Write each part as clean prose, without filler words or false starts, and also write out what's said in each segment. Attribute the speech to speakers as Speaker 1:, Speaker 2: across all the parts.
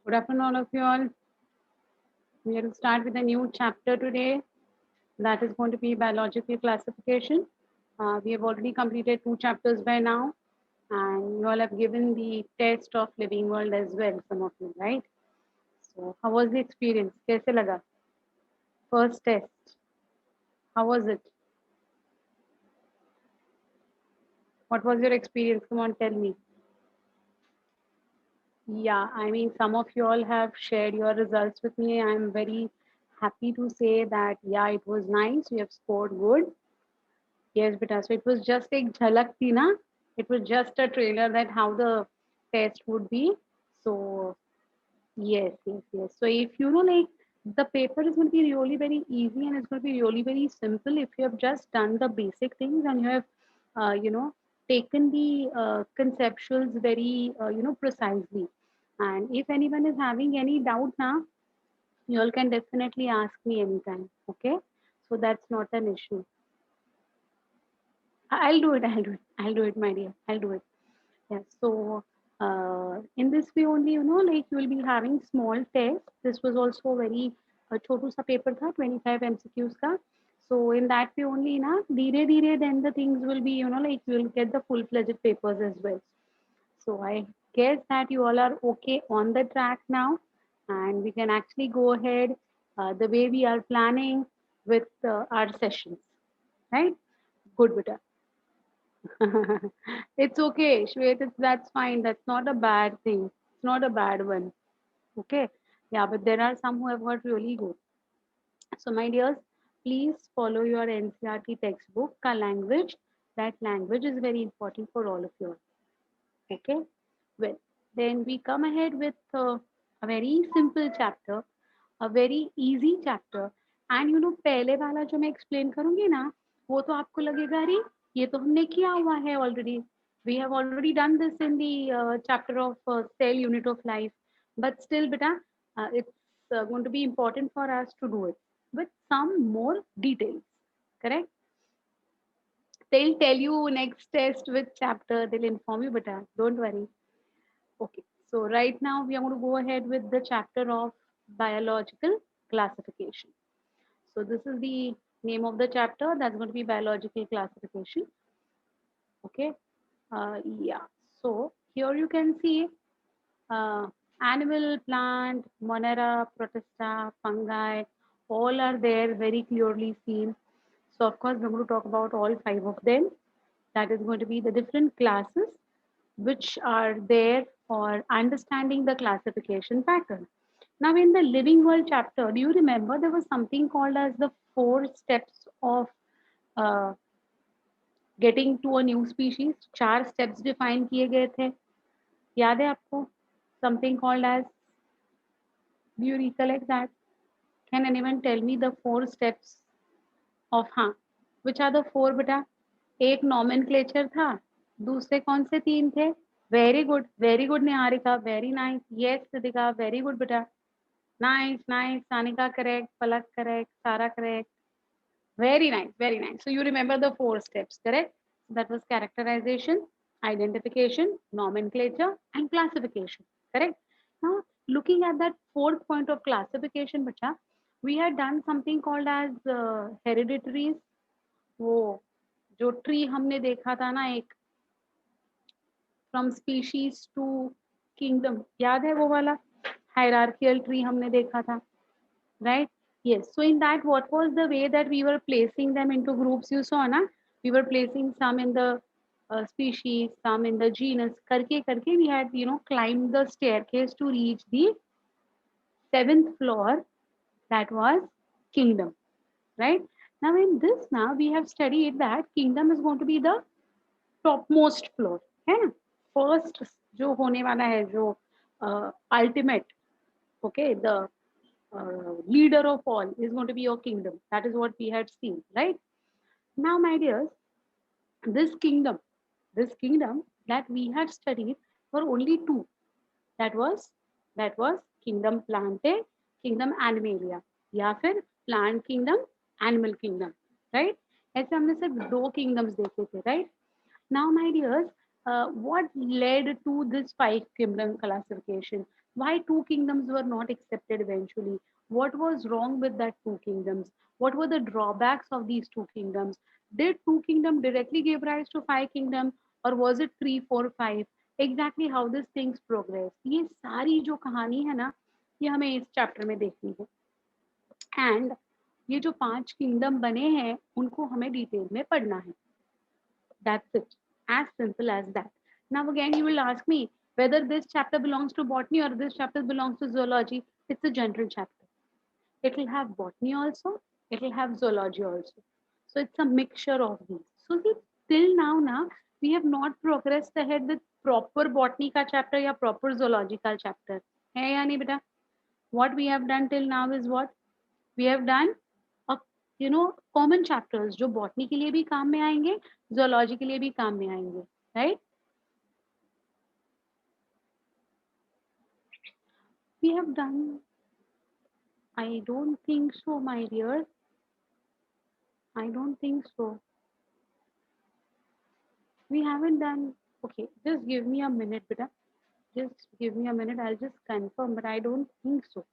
Speaker 1: Good afternoon, all of you all. We are to start with a new chapter today. That is going to be biological classification. We have already completed 2 chapters by now, and you all have given the test of living world as well. Some of you, right? So, how was the experience? कैसे लगा? First test. How was it? What was your experience? Come on, tell me. Yeah, I mean, some of you all have shared your results with me. I'm very happy to say that, yeah, it was nice. You have scored good. Yes, beta. So it was just a jhalak thi na. It was just a trailer that how the test would be. So yes, yes, yes. So if you know, like the paper is going to be really very easy and it's going to be really very simple if you have just done the basic things and you have, you know, taken the conceptuals very, you know, precisely. And if anyone is having any doubt now, you all can definitely ask me anytime. Okay, so that's not an issue. I'll do it. I'll do it. I'll do it, my dear. I'll do it. Yes. So, in this way only, you know, like you will be having small tests. This was also very छोटू सा paper था, 25 MCQs का. So in that way only, na, धीरे धीरे then the things will be, you know, like you will get the full-fledged papers as well. So I guess that you all are okay on the track now, and we can actually go ahead the way we are planning with our sessions, right? Good, beta. It's okay, Shwet. That's fine. That's not a bad thing. It's not a bad one. Okay. Yeah, but there are some who have got really good. So, my dears, please follow your NCRT textbook, ka language. That language is very important for all of you. Okay. Well, then we come ahead with a very simple chapter, a very easy chapter. And you know, पहले वाला जो मैं explain करूंगी ना, वो तो आपको लगेगा अरे ये तो हमने किया हुआ है already. We have already done this in the chapter of cell unit of life. But still, beta, it's going to be important for us to do it with some more details. Correct? They'll tell you next test which chapter. They'll inform you, beta. Don't worry. Okay, so right now we are going to go ahead with the chapter of biological classification. So this is the name of the chapter. That's going to be biological classification. Okay, yeah. So here you can see uh, animal, plant, Monera, Protista, fungi, all are there very clearly seen. So of course we're going to talk about all 5 of them. That is going to be the different classes which are there for understanding the classification pattern. Now, in the living world chapter, do you remember there was something called as the 4 steps of uh, getting to a new species? 4 steps define किए गए थे. याद है आपको? Something called as. Do you recollect that? Can anyone tell me the 4 steps of हाँ? Which are the 4 बेटा? एक nomenclature था. दूसरे कौन से 3 थे? Very good Niharika, very nice. Yes, Kritika, very good बेटा. Nice, nice. Sanika correct, Palak correct, Sara correct. Very nice, very nice. So you remember the 4 steps, correct? That was characterization, identification, nomenclature, and classification, correct? Now, looking at that fourth point of classification, bacha, we had done something called as hereditaries. वो जो tree हमने देखा था ना एक from species to kingdom याद है वो वाला हायरार्कियल ट्री हमने देखा था right? Yes. So in that, what was the way that we were placing them into groups? You saw, na? We were placing some in the species, some in the genus. Karke, we had, you know, climbed the staircase to reach the 7th floor. That was kingdom, right? Now in this, now we have studied that kingdom is going to be the topmost floor, है ना? First जो होने वाला है जो ultimate, okay, the leader of all is going to be your kingdom. That is what we had seen, right? Now, my dears, this kingdom, this kingdom that we had studied were only two. That was that was kingdom plante, kingdom animalia, या फिर plant kingdom, animal kingdom, right? ऐसे हमने सिर्फ 2 kingdoms देखे थे, right? Now, my dears, what led to this 5 kingdom classification? Why two kingdoms were not accepted eventually? What was wrong with that two kingdoms? What were the drawbacks of these two kingdoms? Did two kingdom directly give rise to five kingdom, or was it three, four, five? Exactly how these things progress. ये सारी जो कहानी है ना, ये हमें इस chapter में देखनी है. एंड ये जो पांच किंगडम बने हैं उनको हमें डिटेल में पढ़ना है. That's it. As simple as that. Now again you will ask me whether this chapter belongs to botany or this chapter belongs to zoology. It's a general chapter. It will have botany also, it will have zoology also. So it's a mixture of these. So see, till now we have not progressed ahead with proper botany ka chapter या proper zoological chapter. है या नहीं बेटा? What we have done till now is what? We have done a common chapters जो botany के लिए भी काम में आएंगे, zoology के लिए भी काम में आएंगे, right? We have done. I don't think so, my dear. I don't think so. We haven't done. Okay, just give me a minute, beta. Just give me a minute. I'll just confirm, but I don't think so.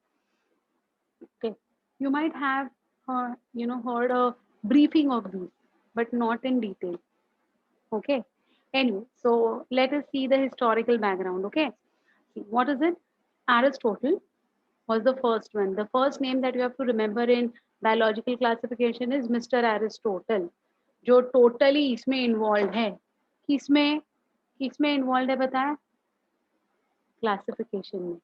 Speaker 1: Okay, you might have, heard a briefing of these, but not in detail. Okay. Anyway, so let us see the historical background. Okay, see, what is it? Aristotle was the first one. The first name that you have to remember in biological classification is Mr. Aristotle, जो totally इसमें involved है. किसमें किसमें involved है बताया? Classification में.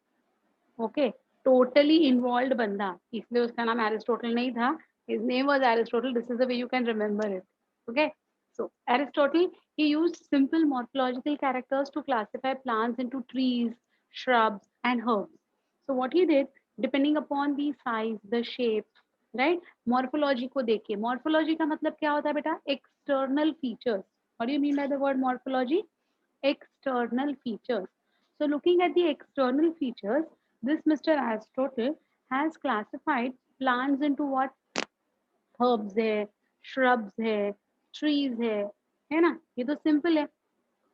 Speaker 1: Okay, totally involved बंदा, इसलिए उसका नाम Aristotle नहीं था. His name was Aristotle. This is the way you can remember it. Okay, so Aristotle, he used simple morphological characters to classify plants into trees, shrubs, and herbs. So what he did, depending upon the size, the shape, right? Morphology को देखिए. Morphology का मतलब क्या होता है बेटा? External features. What do you mean by the word morphology? External features. So looking at the external features, this Mr. Aristotle has classified plants into what? Herbs है, shrubs है, trees है ना? ये तो simple है,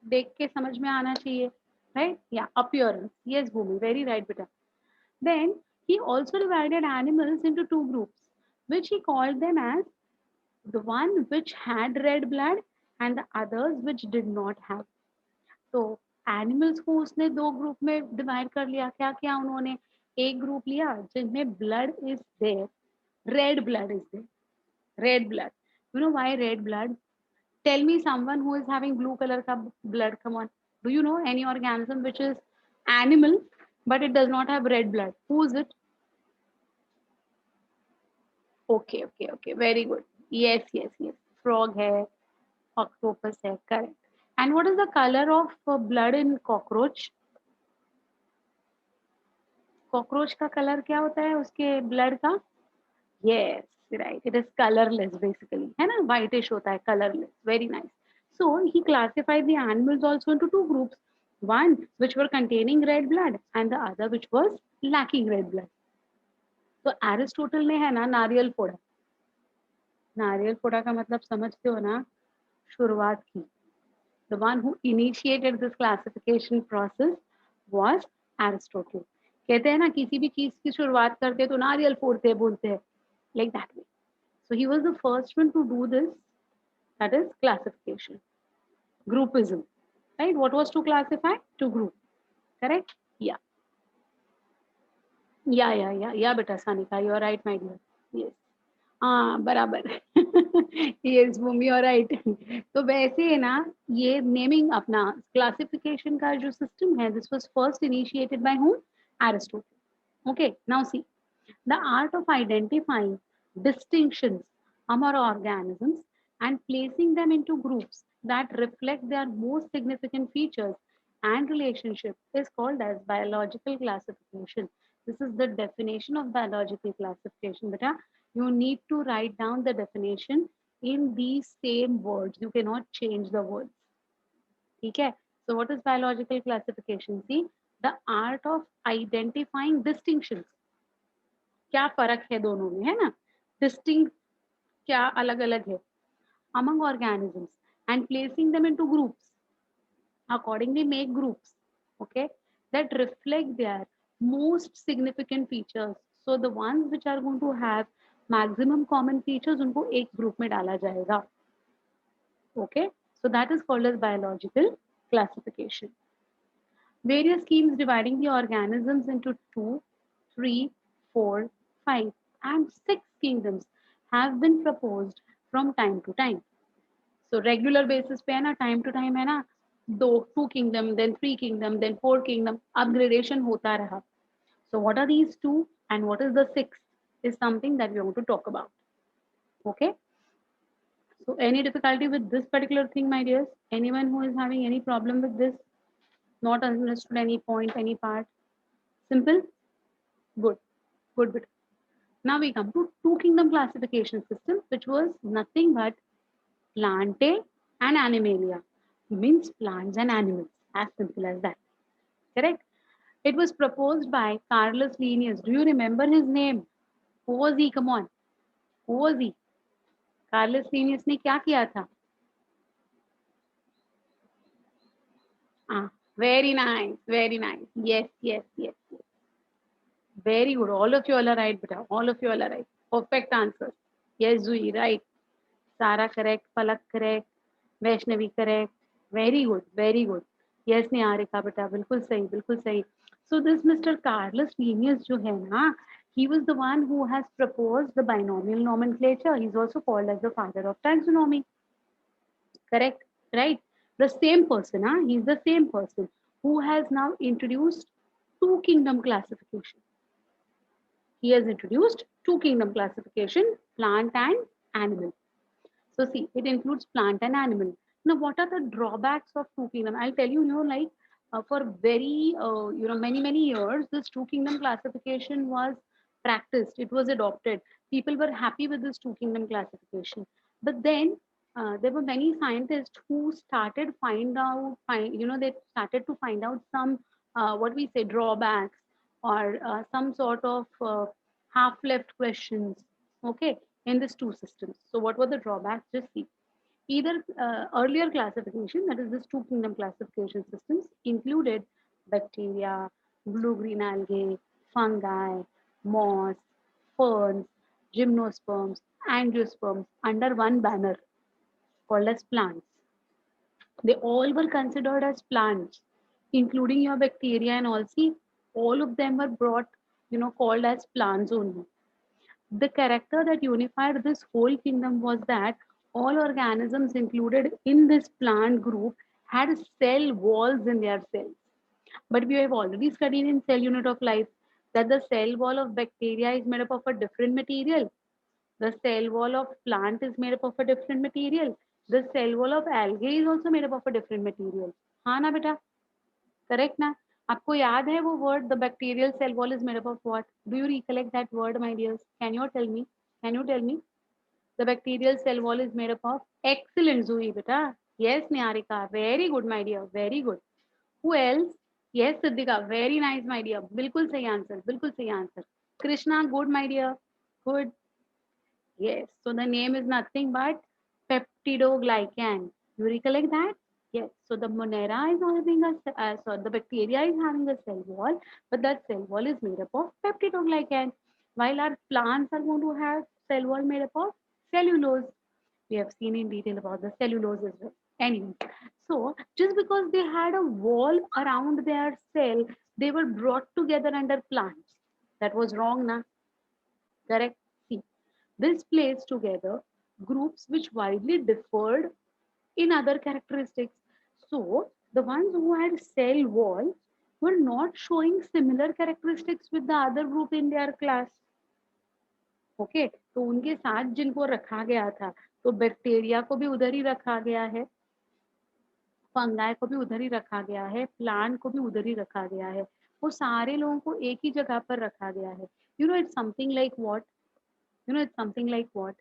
Speaker 1: देख के समझ में आना चाहिए, right? Yeah, appearance. Yes, Bhumi, very right, beta. Then he also divided animals into two groups, which he called them as the one which had red blood and the others which did not have. तो animals को उसने दो group में divide कर लिया. क्या किया उन्होंने? एक ग्रुप लिया जिनमें blood is there, red blood is there, red blood. You know why red blood? Tell me someone who is having blue colour का blood. Come on, do you know any organism which is animal but it does not have red blood? Who is it? Okay, very good. Yes, frog hai, octopus hai, correct. And what is the color of blood in cockroach? Cockroach का colour क्या होता है उसके blood का? Yes, right, it is colourless basically, है ना? Whitish होता है, colourless. Very nice. So he classified the animals also into two groups, one which were containing red blood and the other which was lacking red blood. तो Aristotle ने है ना नारियल फोड़ा. नारियल फोड़ा का मतलब समझते हो ना? शुरुआत की. The one who initiated this classification process was Aristotle. कहते हैं ना किसी भी चीज की शुरुआत करते तो नारियल फोड़ते बोलते हैं, like that way. So he was the first one to do this, that is classification, groupism, right? What was to classify? To group, correct? Yeah, beta Sanika, you are right, my dear. Yes. हाँ बराबर. Yes भूमि, और right. तो वैसे है ना, ये naming अपना classification का जो सिस्टम है, this was first initiated by whom? Aristotle. Okay, now see the art of identifying distinctions among organisms and placing them into groups that reflect their most significant features and relationship is called as biological classification. This is the definition of biological classification. Beta, you need to write down the definition in these same words. You cannot change the words. Okay? So what is biological classification? See, the art of identifying distinctions. क्या फर्क है दोनों में, है ना? Distinct क्या अलग अलग है among organisms and placing them into groups. Accordingly make groups, okay, that reflect their most significant features. So the ones which are going to have maximum common features, उनको एक group में डाला जाएगा. Okay, so that is called as biological classification. Various schemes dividing the organisms into 2, 3, 4, 5, and 6 kingdoms have been proposed from time to time. So regular basis पे है ना, time to time है ना, 2 kingdom, then 3 kingdom, then 4 kingdom, upgradation होता रहा. So what are these 2 and what is the 6 is something that we want to talk about. Okay. So any difficulty with this particular thing, my dears? Anyone who is having any problem with this? Not understood any point, any part? Simple? Good. Good, good. Now we come to 2 kingdom classification system, which was nothing but Plantae and Animalia. Means plants and animals. As simple as that. Correct? It was proposed by Carolus Linnaeus. Do you remember his name? Who was he? Come on. Who was he? Carolus Linnaeus ने क्या किया था? Very nice, very nice. Yes, yes, yes, yes. Very good. All of you all are right, beta. All of you all are right. Perfect answers. Yes, Zui, right. Sara correct, Palak correct, Vaishnavi correct. Very good, very good. Yes, Niharika beta. बिल्कुल सही, बिल्कुल सही. So this Mr. Carlos Linnaeus जो है ना, he was the one who has proposed the binomial nomenclature. He's also called as the father of taxonomy. Correct? Right? The same person, huh? He's the same person who has now introduced 2 kingdom classification. He has introduced 2 kingdom classification, plant and animal. So see, it includes plant and animal. Now, what are the drawbacks of 2 kingdom? I'll tell you, like for very, many years, this 2 kingdom classification was practiced. It was adopted. People were happy with this 2 kingdom classification. But then there were many scientists who started they started to find out some, what we say, drawbacks or some sort of half-left questions. Okay, in these 2 systems. So what were the drawbacks? Just see. Either earlier classification, that is this 2 kingdom classification systems, included bacteria, blue-green algae, fungi, moss, ferns, gymnosperms, angiosperms under one banner called as plants. They all were considered as plants, including your bacteria and all. See, all of them were brought, called as plants only. The character that unified this whole kingdom was that all organisms included in this plant group had cell walls in their cells. But we have already studied in cell unit of life that the cell wall of bacteria is made up of a different material. The cell wall of plant is made up of a different material. The cell wall of algae is also made up of a different material. हाँ ना बेटा? Correct ना? आपको याद है वो word, the bacterial cell wall is made up of what? Do you recollect that word, my dears? Can you tell me? Can you tell me? The bacterial cell wall is made up of excellent, Zui, beta. Yes, Niharika. Very good, my dear. Very good. Who else? Yes, Siddhika. Very nice, my dear. बिल्कुल सही answer. बिल्कुल सही answer. Krishna, good, my dear. Good. Yes. So the name is nothing but peptidoglycan. You recollect that? Yes. So the Monera is having the bacteria is having a cell wall, but that cell wall is made up of peptidoglycan. While our plants are going to have cell wall made up of cellulose. We have seen in detail about the cellulose as well. Anyway, so just because they had a wall around their cell, they were brought together under plants. That was wrong, na? Correct? See, this placed together groups which widely differed in other characteristics. So, the ones who had cell wall were not showing similar characteristics with the other group in their class. Okay, तो उनके साथ जिनको रखा गया था, तो bacteria को भी उधर ही रखा गया है, फंगाई को भी उधर ही रखा गया है, प्लांट को भी उधर ही रखा गया है, वो सारे लोगों को एक ही जगह पर रखा गया है. You know it's something like what, it's something like what?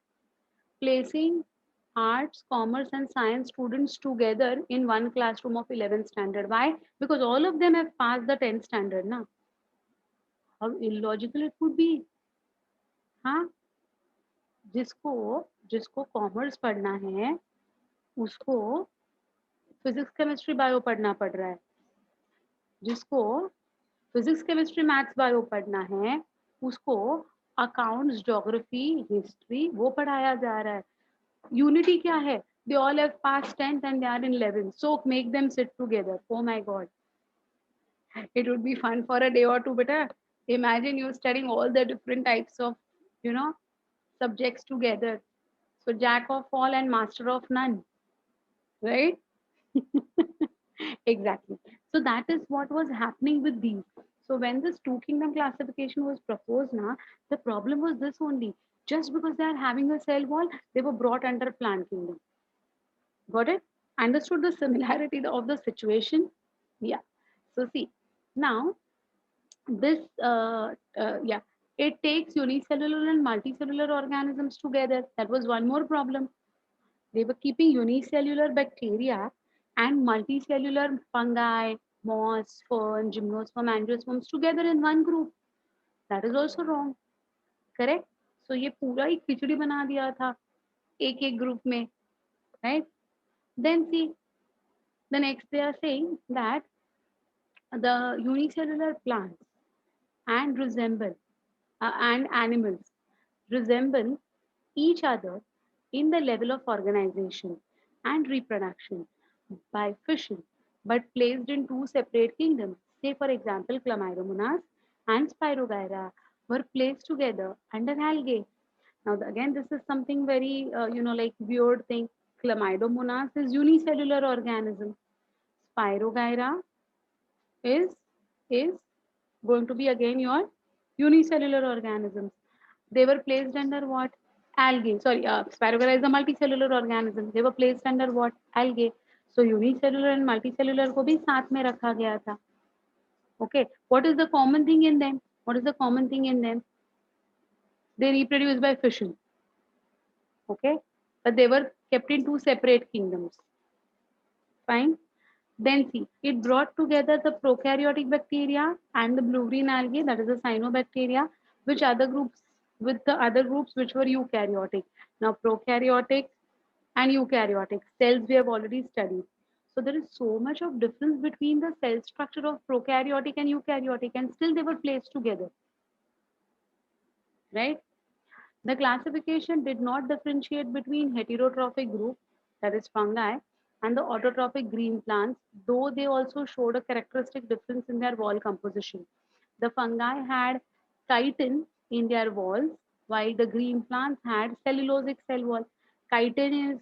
Speaker 1: Placing arts, commerce, and science students together in one classroom of 11th standard. Why? Because all of them have passed the 10th standard. Na? How illogical it would be. हाँ, जिसको जिसको commerce पढ़ना है उसको physics chemistry bio पढ़ना पड़ रहा है, जिसको फिजिक्स केमिस्ट्री मैथ्स बायो पढ़ना है, उसको अकाउंट्स, ज्योग्राफी, हिस्ट्री वो पढ़ाया जा रहा है। यूनिटी क्या है? They all have pass 10th and they are in 11th, so make them sit together. Oh my god, it would be fun for a day or two, beta. Imagine you studying all the different types of, you know, subjects together. So jack of all and master of none, right? Exactly. So that is what was happening with these. So when this two kingdom classification was proposed now, the problem was this only. Just because they are having a cell wall, they were brought under plant kingdom. Got it? Understood the similarity of the situation? Yeah. So see, now this, yeah, it takes unicellular and multicellular organisms together. That was one more problem. They were keeping unicellular bacteria and multicellular fungi, moss, fern, gymnosperm, angiosperms together in one group. That is also wrong. Correct? So ये पूरा ही खिचड़ी बना दिया था एक एक group में, right? Then see, the next they are saying that the unicellular plants and resemble and animals resemble each other in the level of organization and reproduction by fission, but placed in two separate kingdoms. Say, for example, Chlamydomonas and Spirogyra were placed together under algae. Now, again, this is something very, like weird thing. Chlamydomonas is unicellular organism. Spirogyra is is going to be again your unicellular organisms. They were placed under what? Algae. Sorry, Spirogyra is a multicellular organism. They were placed under what? Algae. So unicellular and multicellular को भी साथ में रखा गया था. Okay. What is the common thing in them? What is the common thing in them? They reproduce by fission. Okay. But they were kept in two separate kingdoms. Fine. Then see, it brought together the prokaryotic bacteria and the blue-green algae, that is the cyanobacteria, which other groups with the other groups which were eukaryotic. Now, prokaryotic and eukaryotic cells we have already studied. So there is so much of difference between the cell structure of prokaryotic and eukaryotic, and still they were placed together, right? The classification did not differentiate between heterotrophic group, that is fungi, and the autotrophic green plants, though they also showed a characteristic difference in their wall composition. The fungi had chitin in their walls, while the green plants had cellulosic cell wall. Chitin is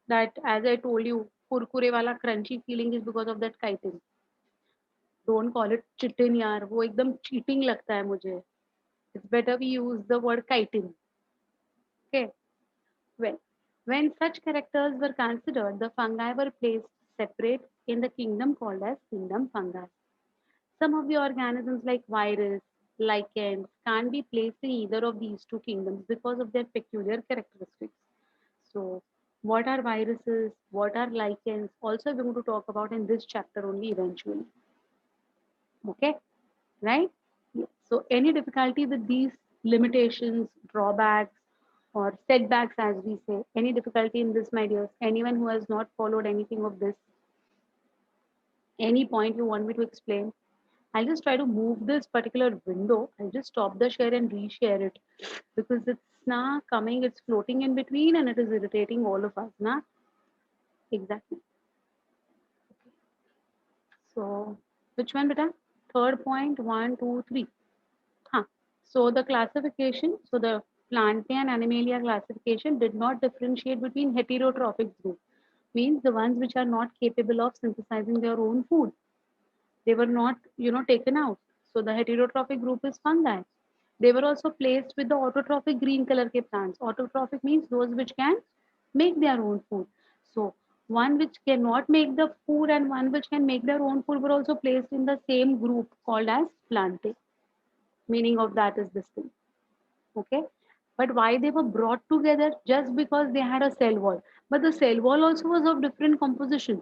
Speaker 1: that, as I told you, kurkure wala crunchy feeling is because of that chitin. Don't call it chitin यार, वो एकदम cheating लगता है मुझे. It's better we use the word chitin. Okay. Well, when such characters were considered, the fungi were placed separate in the kingdom called as kingdom fungi. Some of the organisms like virus, lichens can't be placed in either of these two kingdoms because of their peculiar characteristics. So, what are viruses? What are lichens? Also, we're going to talk about in this chapter only eventually. Okay, right? Yeah. So, any difficulty with these limitations, drawbacks, or setbacks, as we say, any difficulty in this, my dears? Anyone who has not followed anything of this, any point you want me to explain? I'll just try to move this particular window. I'll just stop the share and reshare it because it's now coming, it's floating in between and it is irritating all of us. Na? Exactly. So, which one, beta? Third point, one, two, three. Huh. So the classification, so the Plantae and Animalia classification did not differentiate between heterotrophic groups, means the ones which are not capable of synthesizing their own food. They were not, taken out. So the heterotrophic group is fungi. They were also placed with the autotrophic green color ke plants. Autotrophic means those which can make their own food. So one which cannot make the food and one which can make their own food were also placed in the same group called as Plantae. Meaning of that is this thing. Okay, but why they were brought together? Just because they had a cell wall, but the cell wall also was of different composition.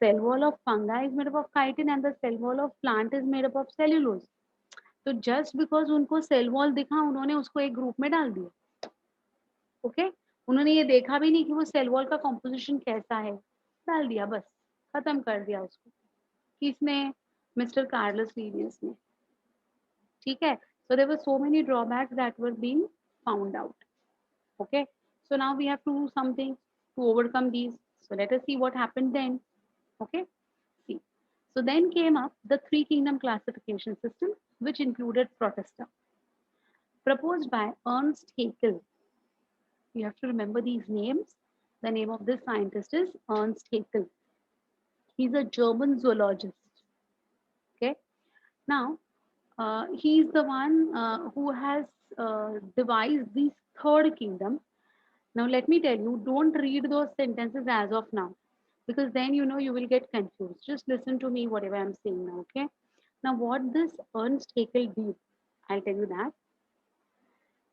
Speaker 1: Cell wall of fungi is made up of chitin and the cell wall of plant is made up of cellulose. तो just because उनको cell wall दिखा उन्होंने उसको एक group में डाल दिया. Okay okay? उन्होंने ये देखा भी नहीं कि वो सेल वॉल का कॉम्पोजिशन कैसा है, डाल दिया, बस खत्म कर दिया उसको. किसने? मिस्टर कार्लस लीनियस ने. ठीक है. So there were so many drawbacks that were being found out. Okay. So now we have to do something to overcome these. So let us see what happened then. Okay. See. So then came up the three kingdom classification system, which included Protesta, proposed by Ernst Haeckel. You have to remember these names. The name of this scientist is Ernst Haeckel. He's a German zoologist. Okay. Now, he's the one who has devised the third kingdom. Now, let me tell you, don't read those sentences as of now, because then you know you will get confused. Just listen to me, whatever I'm saying now, okay? Now, what this Ernst Haeckel did, I'll tell you that.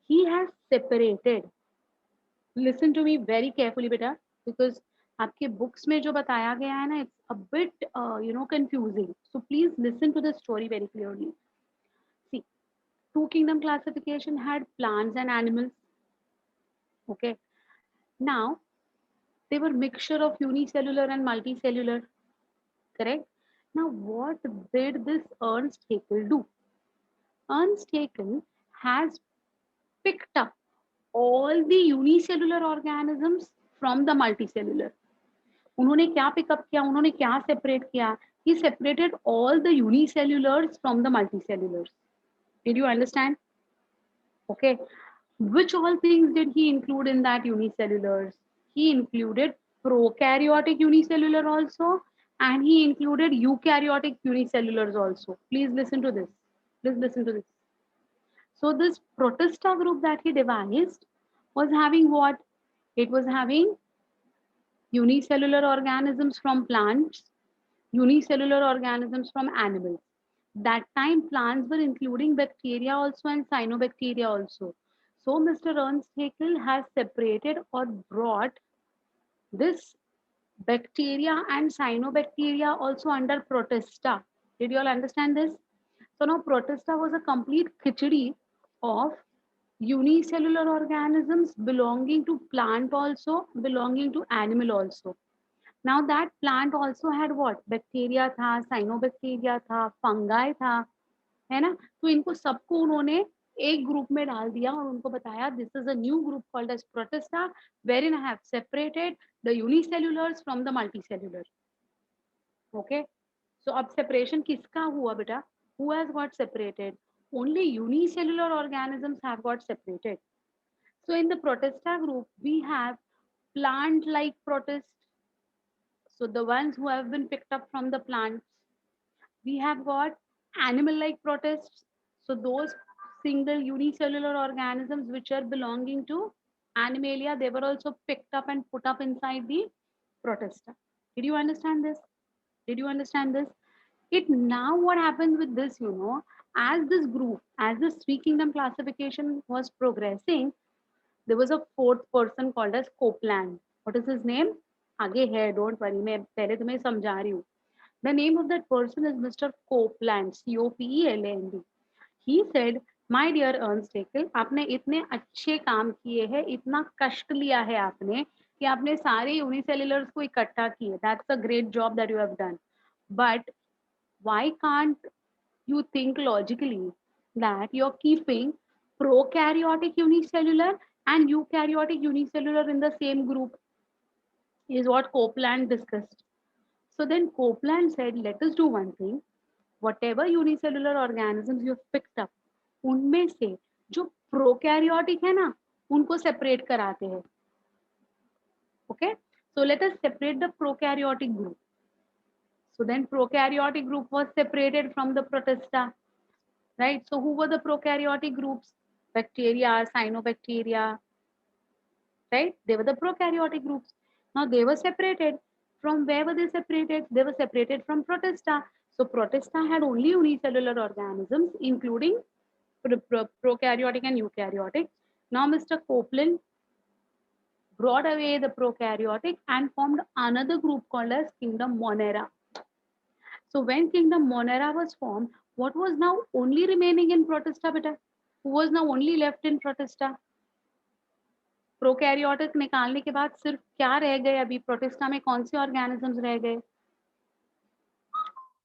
Speaker 1: He has separated, listen to me very carefully, beta, because आपके books में जो बताया गया है ना, it's a bit, confusing. So please listen to the story very clearly. See, two kingdom classification had plants and animals. Okay. Now they were mixture of unicellular and multicellular. Correct. Now what did this Ernst Haeckel do? Ernst Haeckel has picked up all the unicellular organisms from the multicellular. उन्होंने क्या pickup किया, उन्होंने क्या separate किया? He separated all the unicellulars from the multicellulars. Did you understand? Okay. Which all things did he include in that unicellulars? He included prokaryotic unicellular also, and he included eukaryotic unicellulars also. Please listen to this. Please listen to this. So this Protista group that he devised was having what? It was having unicellular organisms from plants, unicellular organisms from animals. That time plants were including bacteria also and cyanobacteria also. So Mr. Ernst Haeckel has separated or brought this bacteria and cyanobacteria also under Protista. Did you all understand this? So now Protista was a complete khichdi of unicellular organisms belonging to plant also, belonging to animal also. Now that plant also had what? Bacteria था, cyanobacteria था, fungi था, है ना? तो इनको सबको उन्होंने एक ग्रुप में डाल दिया और उनको बताया this is a new group called as Protista, wherein I have separated the unicellulars from the multicellular. Okay? So अब separation किसका हुआ बेटा? Who has got separated? Only unicellular organisms have got separated. So in the Protista group, we have plant-like protists. So the ones who have been picked up from the plants. We have got animal-like protists. So those single unicellular organisms which are belonging to Animalia, they were also picked up and put up inside the Protista. Did you understand this? Did you understand this? It now what happens with this, as this group, as this three kingdom classification was progressing, there was a fourth person called as Copeland. What is his name? आगे है, don't worry, मैं पहले तुम्हें समझा रही हूँ. The name of that person is Mr. Copeland, Copeland. He said, My dear Ernst Haeckel, आपने इतने अच्छे काम किए हैं, इतना कष्ट लिया है आपने कि आपने सारे यूनिसेल्युलर्स को इकट्ठा किए. That's a great job that you have done. But why can't you think logically that you're keeping prokaryotic unicellular and eukaryotic unicellular in the same group? Is what Copeland discussed. So then Copeland said, let us do one thing. Whatever unicellular organisms you have picked up, उनमें से जो prokaryotic है ना, उनको separate कराते हैं. Okay? So let us separate the prokaryotic group. So then prokaryotic group was separated from the Protista. Right? So who were the prokaryotic groups? Bacteria, cyanobacteria. Right? They were the prokaryotic groups. Now they were separated. From where were they separated? They were separated from Protista. So Protista had only unicellular organisms, including prokaryotic and eukaryotic. Now Mr. Copeland brought away the prokaryotic and formed another group called as Kingdom Monera. So when Kingdom Monera was formed, what was now only remaining in Protista, beta? Who was now only left in Protista? Prokaryotic निकालने के बाद सिर्फ क्या रह गए? अभी protista में कौन से ऑर्गेनिजम्स रह गए?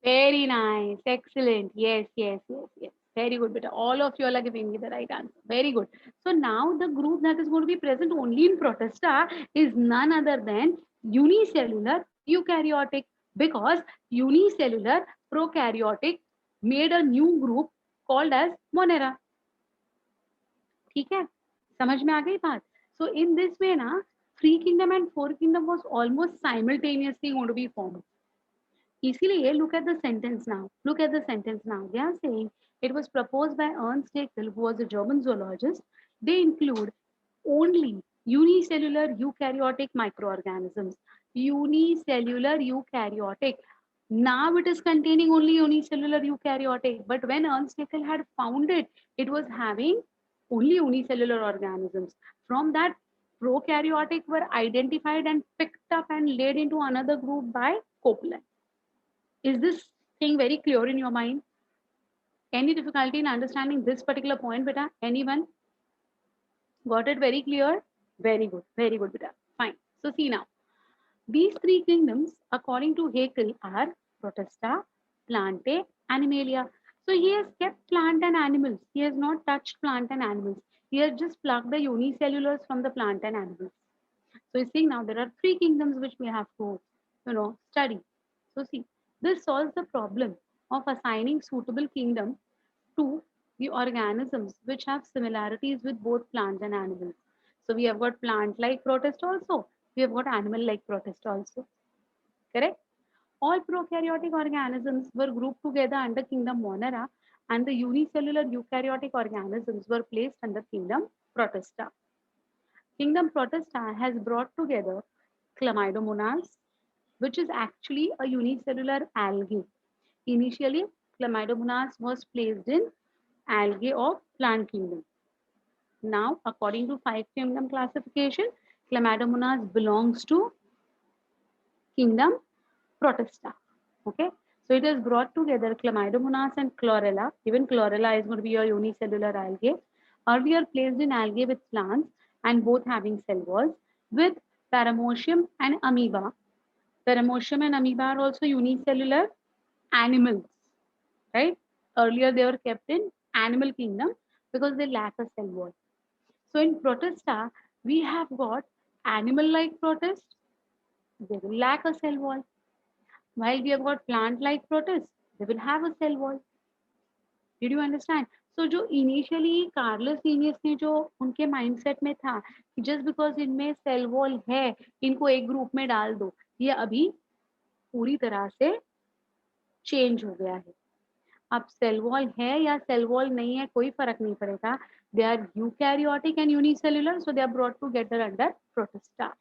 Speaker 1: Very nice, excellent, yes yes yes yes, Very good, beta. All of you are giving me the right answer. Very good. So now the group that is going to be present only in Protista is none other than unicellular eukaryotic, because unicellular prokaryotic made a new group called as Monera. ठीक है, समझ में आ गई बात? So in this way ना, three kingdom and four kingdom was almost simultaneously going to be formed. इसीलिए look at the sentence now. Look at the sentence now. They are saying it was proposed by Ernst Haeckel, who was a German zoologist. They include only unicellular eukaryotic microorganisms. Unicellular eukaryotic. Now it is containing only unicellular eukaryotic. But when Ernst Haeckel had found it, it was having only unicellular organisms. From that, prokaryotic were identified and picked up and laid into another group by Copeland. Is this thing very clear in your mind? Any difficulty in understanding this particular point, beta? Anyone? Got it very clear? Very good, beta. Fine. So see now, these three kingdoms, according to Haeckel, are Protista, Plantae, Animalia. So he has kept plant and animals. He has not touched plant and animals. He has just plucked the unicellulars from the plant and animals. So you see now there are three kingdoms which we have to, study. So see, this solves the problem of assigning suitable kingdom to the organisms which have similarities with both plants and animals. So we have got plant-like protist also. We have got animal-like protist also. Correct? All prokaryotic organisms were grouped together under kingdom Monera, and the unicellular eukaryotic organisms were placed under kingdom Protista. Kingdom Protista has brought together Chlamydomonas, which is actually a unicellular algae. Initially, Chlamydomonas was placed in algae of plant kingdom. Now, according to five kingdom classification, Chlamydomonas belongs to kingdom Protista. Okay, so it has brought together Chlamydomonas and Chlorella. Even Chlorella is going to be a unicellular algae. Earlier placed in algae with plants and both having cell walls, with Paramecium and amoeba. Paramecium and amoeba are also unicellular animals, right? Earlier they were kept in animal kingdom because they lack a cell wall. So in Protista, we have got animal-like protists, they will lack a cell wall. While we have got plant-like protists, they will have a cell wall. Did you understand? So जो initially Carolus Linnaeus ने जो उनके mindset में था कि just because इनमें cell wall है, इनको एक ग्रुप में डाल दो, ये अभी पूरी तरह से चेंज हो गया है. अब सेल वॉल है या सेल वॉल नहीं है कोई फर्क नहीं पड़ेगा. They are eukaryotic and unicellular, so they are brought together under Protista.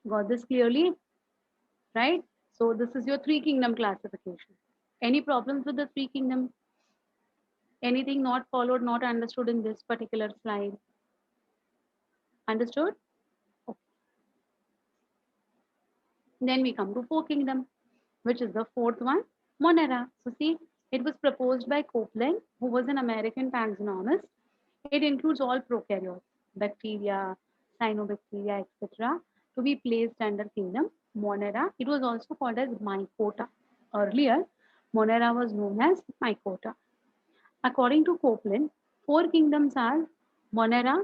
Speaker 1: Got this clearly? Right? So this is your three kingdom classification. Any problems with the three kingdom? Anything not followed, not understood in this particular slide? Understood? Okay. Then we come to four kingdom, which is the fourth one, Monera. So see, it was proposed by Copeland, who was an American taxonomist. It includes all prokaryotes, bacteria, cyanobacteria, etc., to be placed under kingdom Monera. It was also called as Mycota. Earlier, Monera was known as Mycota. According to Copeland, four kingdoms are Monera,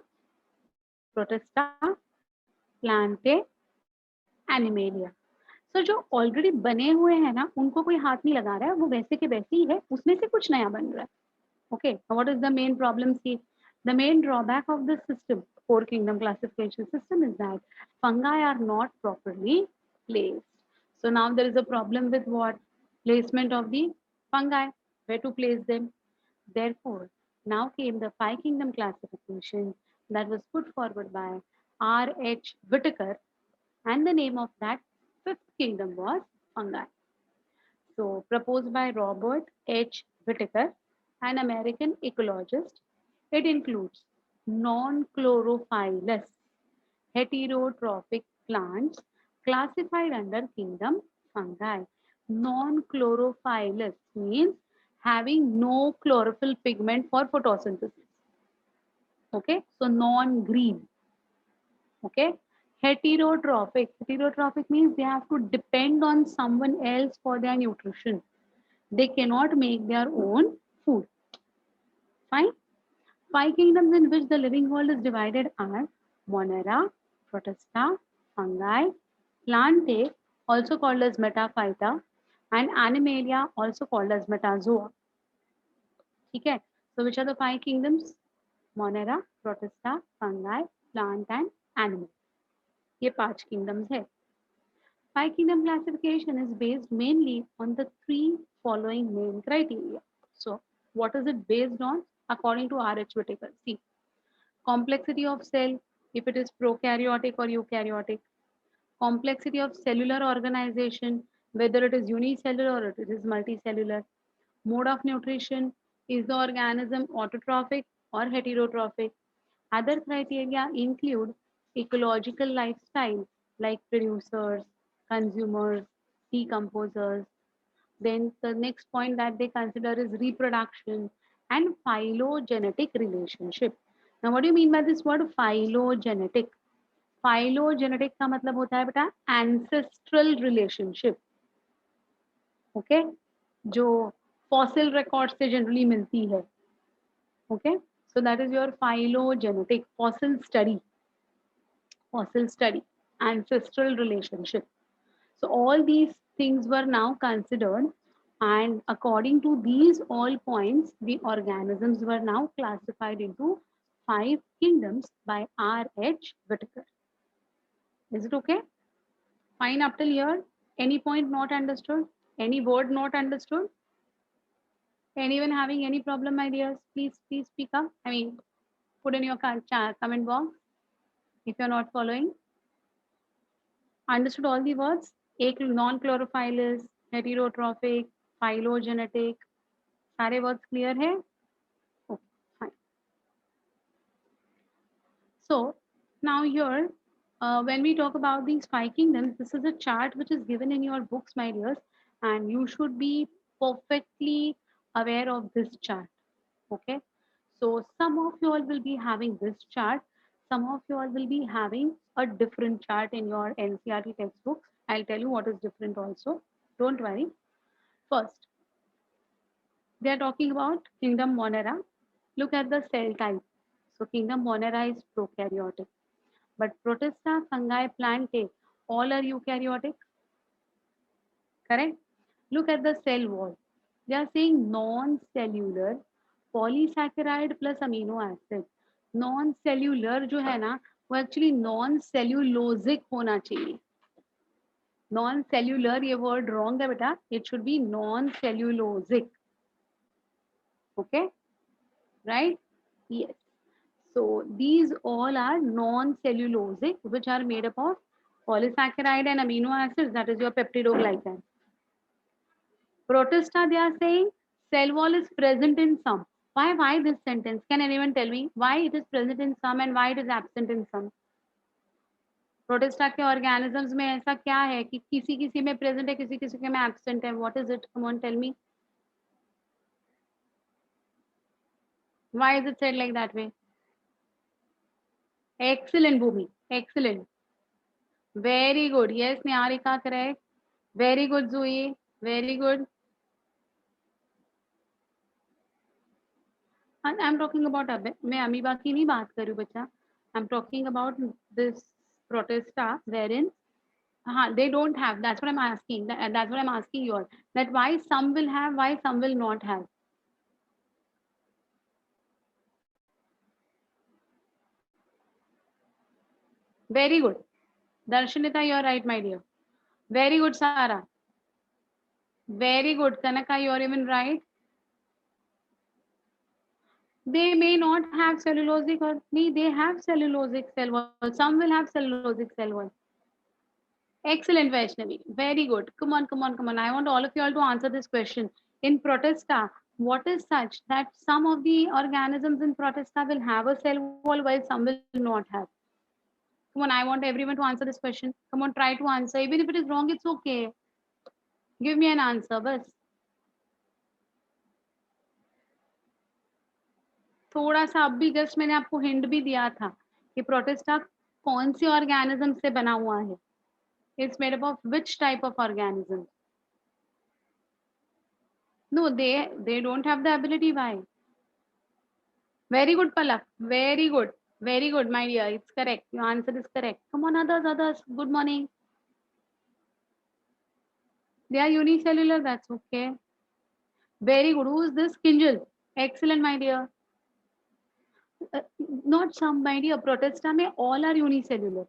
Speaker 1: Protista, Plantae, Animalia. So जो already बने हुए हैं ना, उनको कोई हाथ नहीं लगा रहा है, वो वैसे के वैसे ही है, उसमें से कुछ नया बन रहा है. Okay, what is the main problem? See, the main drawback of this system, four kingdom classification system, is that fungi are not properly placed. So now there is a problem with what? Placement of the fungi, where to place them. Therefore, now came the five kingdom classification that was put forward by R.H. Whitaker, and the name of that fifth kingdom was fungi. So proposed by Robert H. Whitaker, an American ecologist. It includes non-chlorophyllous heterotrophic plants classified under kingdom fungi. Non-chlorophyllous means having no chlorophyll pigment for photosynthesis. Okay, so non-green. Okay, heterotrophic means they have to depend on someone else for their nutrition. They cannot make their own food. Fine. Five kingdoms in which the living world is divided are Monera, Protista, fungi, Plantae, also called as Metaphyta, and Animalia, also called as Metazoa. Okay. So which are the five kingdoms? Monera, Protista, fungi, plant and animal. ये पांच kingdoms है. Five kingdom classification is based mainly on the three following main criteria. So what is it based on? According to R.H. Whitaker. See, complexity of cell, if it is prokaryotic or eukaryotic, complexity of cellular organization, whether it is unicellular or it is multicellular, mode of nutrition, is the organism autotrophic or heterotrophic. Other criteria include ecological lifestyle like producers, consumers, decomposers. Then the next point that they consider is reproduction and phylogenetic relationship. Now, what do you mean by this word phylogenetic? Phylogenetic का मतलब होता है बेटा ancestral relationship. Okay? जो fossil records से generally मिलती है. Okay? So that is your phylogenetic fossil study, ancestral relationship. So all these things were now considered, and according to these all points, the organisms were now classified into five kingdoms by R.H. Whitaker. Is it okay? Fine up till here. Any point not understood? Any word not understood? Anyone having any problem, my dears? Please speak up. I mean, put in your comment box if you're not following. Understood all the words? एक non-chlorophyllous, heterotrophic, phylogenetic, सारे words clear है? Okay, fine. So now here, when we talk about these five kingdoms, this is a chart which is given in your books, my dears, and you should be perfectly aware of this chart. Okay. So some of you all will be having this chart. Some of you all will be having a different chart in your NCRT textbooks. I'll tell you what is different also. Don't worry. First, they are talking about kingdom Monera. Look at the cell type. So kingdom Monera is prokaryotic. But Protista, fungi, plantae, all are eukaryotic. Correct? Look at the cell wall. They are saying non-cellular polysaccharide plus amino acid. Non-cellular जो है ना वो actually non-cellulosic होना चाहिए. Non-cellular ये word wrong है बेटा. It should be non-cellulosic. Okay? Right? Yes. So these all are non-cellulosic, which are made up of polysaccharide and amino acids. That is your peptidoglycan. Protista, they are saying cell wall is present in some. Why this sentence? Can anyone tell me why it is present in some and why it is absent in some? Protista के organisms में ऐसा क्या है कि किसी किसी में present है किसी किसी के में absent है? What is it? Come on, tell me. Why is it said like that way? Excellent, Bhumi. Excellent. Very good. Yes, Niharika, correct. Very good, Zui. Very good. And I'm talking about मैं amoeba की नहीं बात कर रही हूँ बच्चा. I'm talking about this protesta wherein they don't have. That's what I'm asking. That's what I'm asking you all. That why some will have, why some will not have. Very good. Darshanita, you're right, my dear. Very good, Sara. Very good. Kanaka, you're even right. They may not have cellulosic or they have cellulosic cell wall. Some will have cellulosic cell wall. Excellent, Vaishnavi. Very good. Come on, come on, come on. I want all of you all to answer this question. In Protista, what is such that some of the organisms in Protista will have a cell wall while some will not have? Come on, I want everyone to answer this question. Come on, try to answer. Even if it is wrong, it's okay. Give me an answer, बस. थोड़ा सा अब भी just मैंने आपको hint भी दिया था कि प्रोटिस्टा कौन से ऑर्गेनिज्म से बना हुआ है. It's made up of which type of organism? No, they don't have the ability. Why? Very good, Palak. Very good. Very good, my dear. It's correct. Your answer is correct. Come on, others. Good morning. They are unicellular. That's okay. Very good. Who is this? Kinjal. Excellent, my dear. Uh, Not some, my dear. Protesta mein all are unicellular.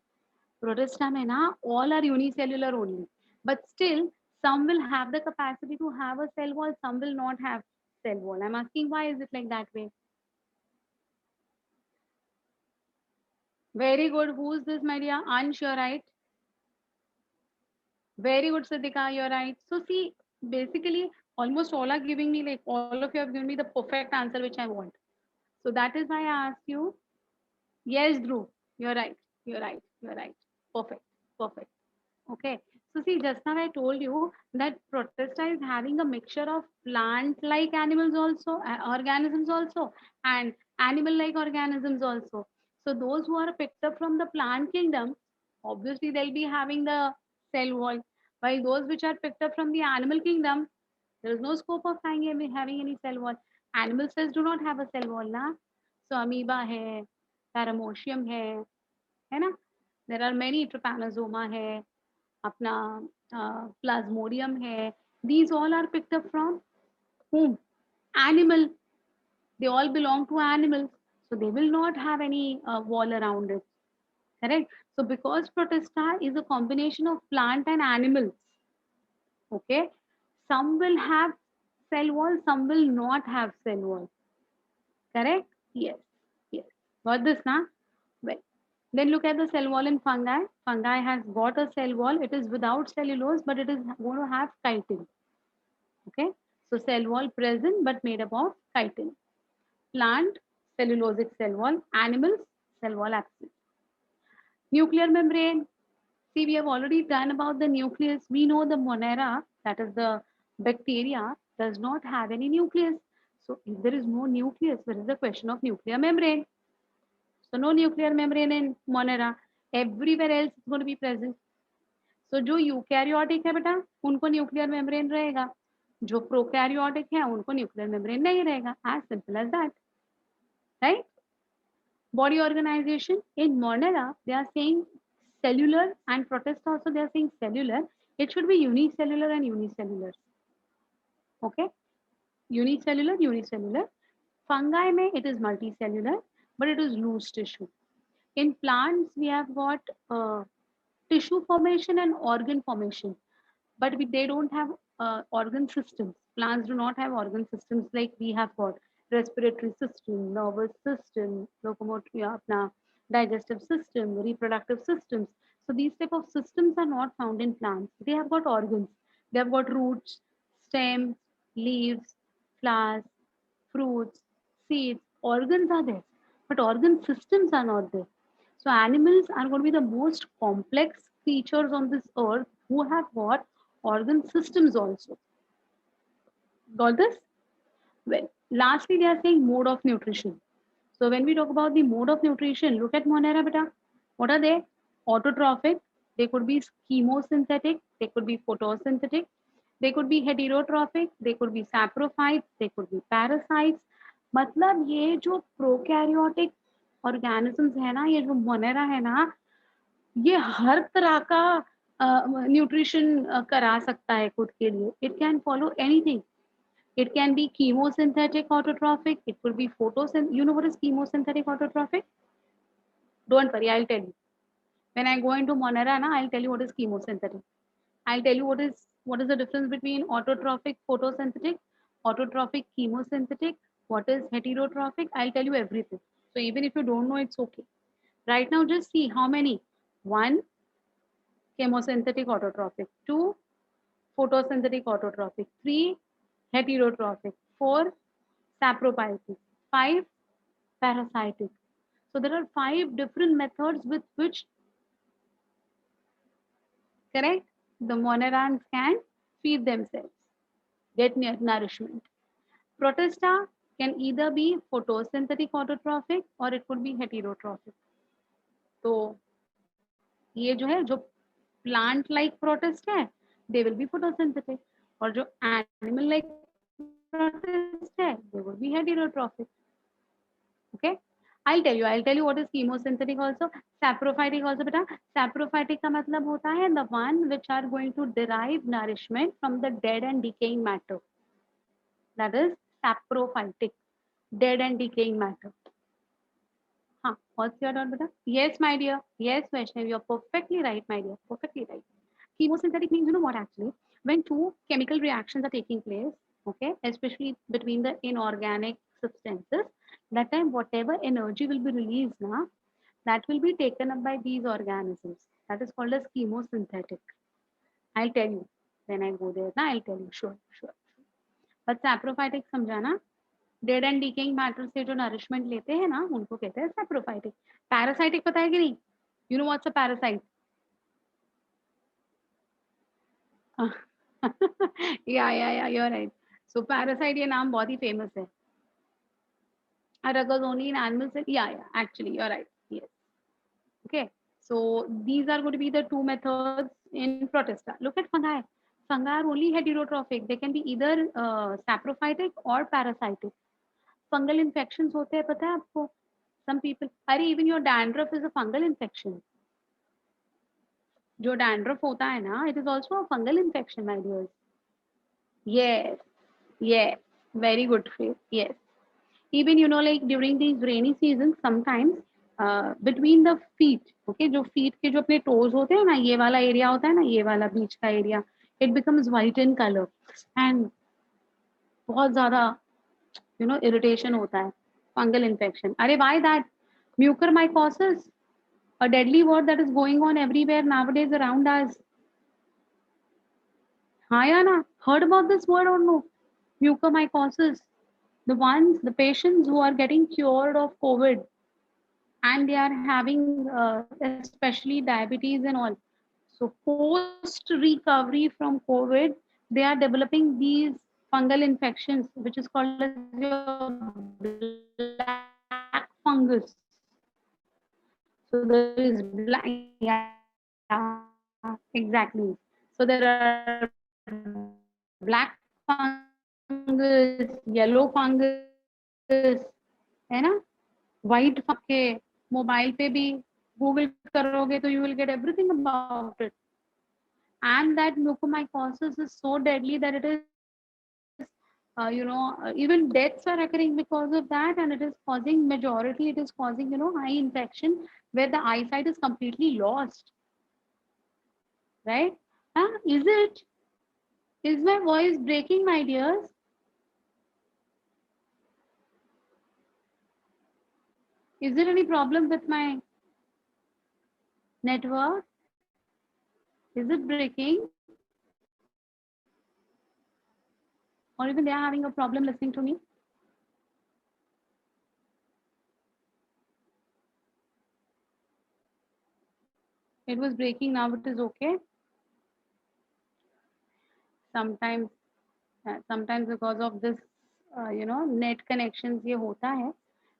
Speaker 1: Protesta mein na all are unicellular only. But still, some will have the capacity to have a cell wall. Some will not have cell wall. I'm asking why is it like that way? Very good. Who is this, my dear? Ansh, you're right. Very good, Siddhika, you're right. So see, basically, almost all are giving me like all of you have given me the perfect answer which I want. So that is why I asked you. Yes, Dhruv, you're right. You're right. You're right. Perfect. Perfect. Okay. So see, just now I told you that Protista is having a mixture of plant-like animals also, organisms also, and animal-like organisms also. So those who are picked up from the plant kingdom, obviously they'll be having the cell wall. While those which are picked up from the animal kingdom, there is no scope of having any cell wall. Animal cells do not have a cell wall, na. So amoeba hai, paramecium hai ना? There are many trypanosoma है, अपना plasmodium है. These all are picked up from whom? Animal. They all belong to animals, so they will not have any wall around it. Correct. So because Protista is a combination of plant and animals, okay, some will have cell wall, some will not have cell wall. Correct? Yes. Yes. Got this, na? Well, then look at the cell wall in fungi. Fungi has got a cell wall. It is without cellulose, but it is going to have chitin. Okay. So cell wall present, but made up of chitin. Plant, cellulosic cell wall. Animals, cell wall absent. Nuclear membrane. See, we have already done about the nucleus. We know the Monera, that is the bacteria, does not have any nucleus. So if there is no nucleus, there is the question of nuclear membrane. So no nuclear membrane in Monera. Everywhere else is going to be present. So जो eukaryotic है बेटा उनको nuclear membrane रहेगा जो prokaryotic है उनको nuclear membrane नहीं रहेगा as simple as that, right? Body organization in Monera they are saying cellular and Protista also they are saying cellular. It should be unicellular and unicellular. Okay, unicellular. Fungi में it is multicellular, but it is loose tissue. In plants, we have got tissue formation and organ formation, but they don't have organ systems. Plants do not have organ systems like we have got respiratory system, nervous system, locomotor, apna, digestive system, reproductive systems. So these type of systems are not found in plants. They have got organs. They have got roots, stems, leaves, flowers, fruits, seeds. Organs are there, but organ systems are not there. So animals are going to be the most complex creatures on this earth who have got organ systems also. Got this? Well, lastly, they are saying mode of nutrition. So when we talk about the mode of nutrition, look at Monera beta. What are they? Autotrophic. They could be chemosynthetic. They could be photosynthetic. They could be heterotrophic. They could be saprophytes. They could be parasites. मतलब ये जो prokaryotic organisms है ना ये जो Monera है ना ये हर तरह का न्यूट्रिशन करा सकता है खुद के लिए it can follow anything it can be chemosynthetic autotrophic it could be photosynthetic you know what is chemosynthetic autotrophic don't worry I'll tell you when I go into monera na I'll tell you what is chemosynthetic I'll tell you what is the difference between autotrophic photosynthetic autotrophic chemosynthetic what is heterotrophic I'll tell you everything so even if you don't know it's okay right now just see how many one chemosynthetic autotrophic, 2 photosynthetic autotrophic, 3 heterotrophic, 4 saprophytic, 5 parasitic. So there are 5 different methods with which, correct, the monerans can feed themselves, get nourishment. Protista can either be photosynthetic autotrophic or it could be heterotrophic. तो ये जो है जो plant like protist है they will be photosynthetic और जो animal like protist है they will be heterotrophic Okay, I'll tell you what is chemosynthetic also. Saprophytic also beta. Saprophytic का मतलब होता है the one which are going to derive nourishment from the dead and decaying matter. That is saprophytic, dead and decaying matter. हाँ, what's your doubt, beta? Yes, my dear. Yes, Vaishnav, you're perfectly right, my dear. Perfectly right. Chemosynthetic means, you know what actually? When two chemical reactions are taking place, okay, especially between the inorganic substances, that time whatever energy will be released now, that will be taken up by these organisms. That is called as chemosynthetic. I'll tell you when I go there. Now I'll tell you. Sure, sure. But saprophytic समझाना, dead and decaying matter से जो nourishment लेते हैं ना उनको कहते हैं saprophytic. Parasitic पता है कि नहीं? You know what's a parasite? Yeah you are right. So parasite ये नाम बहुत ही फेमस है. occurs only in animals. Yeah, actually you're right. Yes. Okay, so these are going to be the two methods in protista. Look at fungi. Fungi are only heterotrophic. They can be either saprophytic or parasitic. Fungal infections होते हैं पता है आपको? Some people, अरे even your dandruff is a fungal infection. जो dandruff होता है ना, it is also a fungal infection, my dears. Yes, yes, very good phrase. Yes, even you know like during these rainy seasons, sometimes between the feet, okay, जो feet के जो अपने toes होते हैं ना, ये वाला area होता है ना, ये वाला बीच का area, it becomes white in color and बहुत ज़्यादा you know irritation होता है. Fungal infection. अरे why that? Mucormycosis, a deadly word that is going on everywhere nowadays around us. हाँ या ना? Heard about this word or no? Mucormycosis. The patients who are getting cured of COVID and they are having especially diabetes and all. So post recovery from COVID, they are developing these fungal infections, which is called as your black fungus. So there is black, yeah, exactly. So there are black fungus, yellow fungus, है ना? White fungus आपके mobile पे भी Google करोगे तो you will get everything about it. And that mucormycosis is so deadly that it is even deaths are occurring because of that, and it is causing majority, it is causing eye infection where the eyesight is completely lost, right? Is my voice breaking, my dears? Is there any problem with my network? Is it breaking? Or even they are having a problem listening to me? It was breaking, now it is okay. Sometimes sometimes because of this you know net connections ये होता है.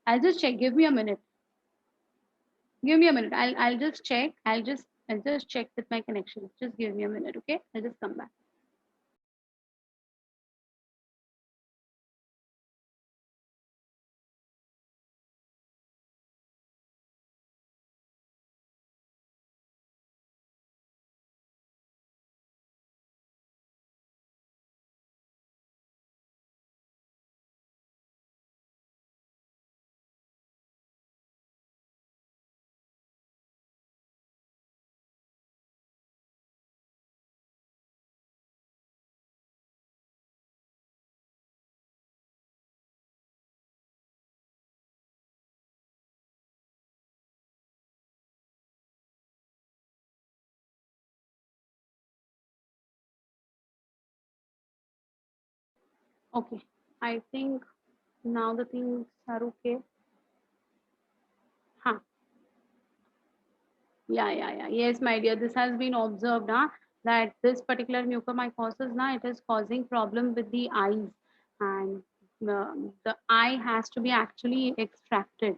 Speaker 1: I'll just check, give me a minute. Give me a minute. I'll just check. I'll just check with my connection. Just give me a minute, okay? I'll just come back. Okay. I think now the things are okay. Huh. Yeah. Yes, my dear. This has been observed, huh? That this particular mucormycosis, now it is causing problem with the eyes, and the eye has to be actually extracted.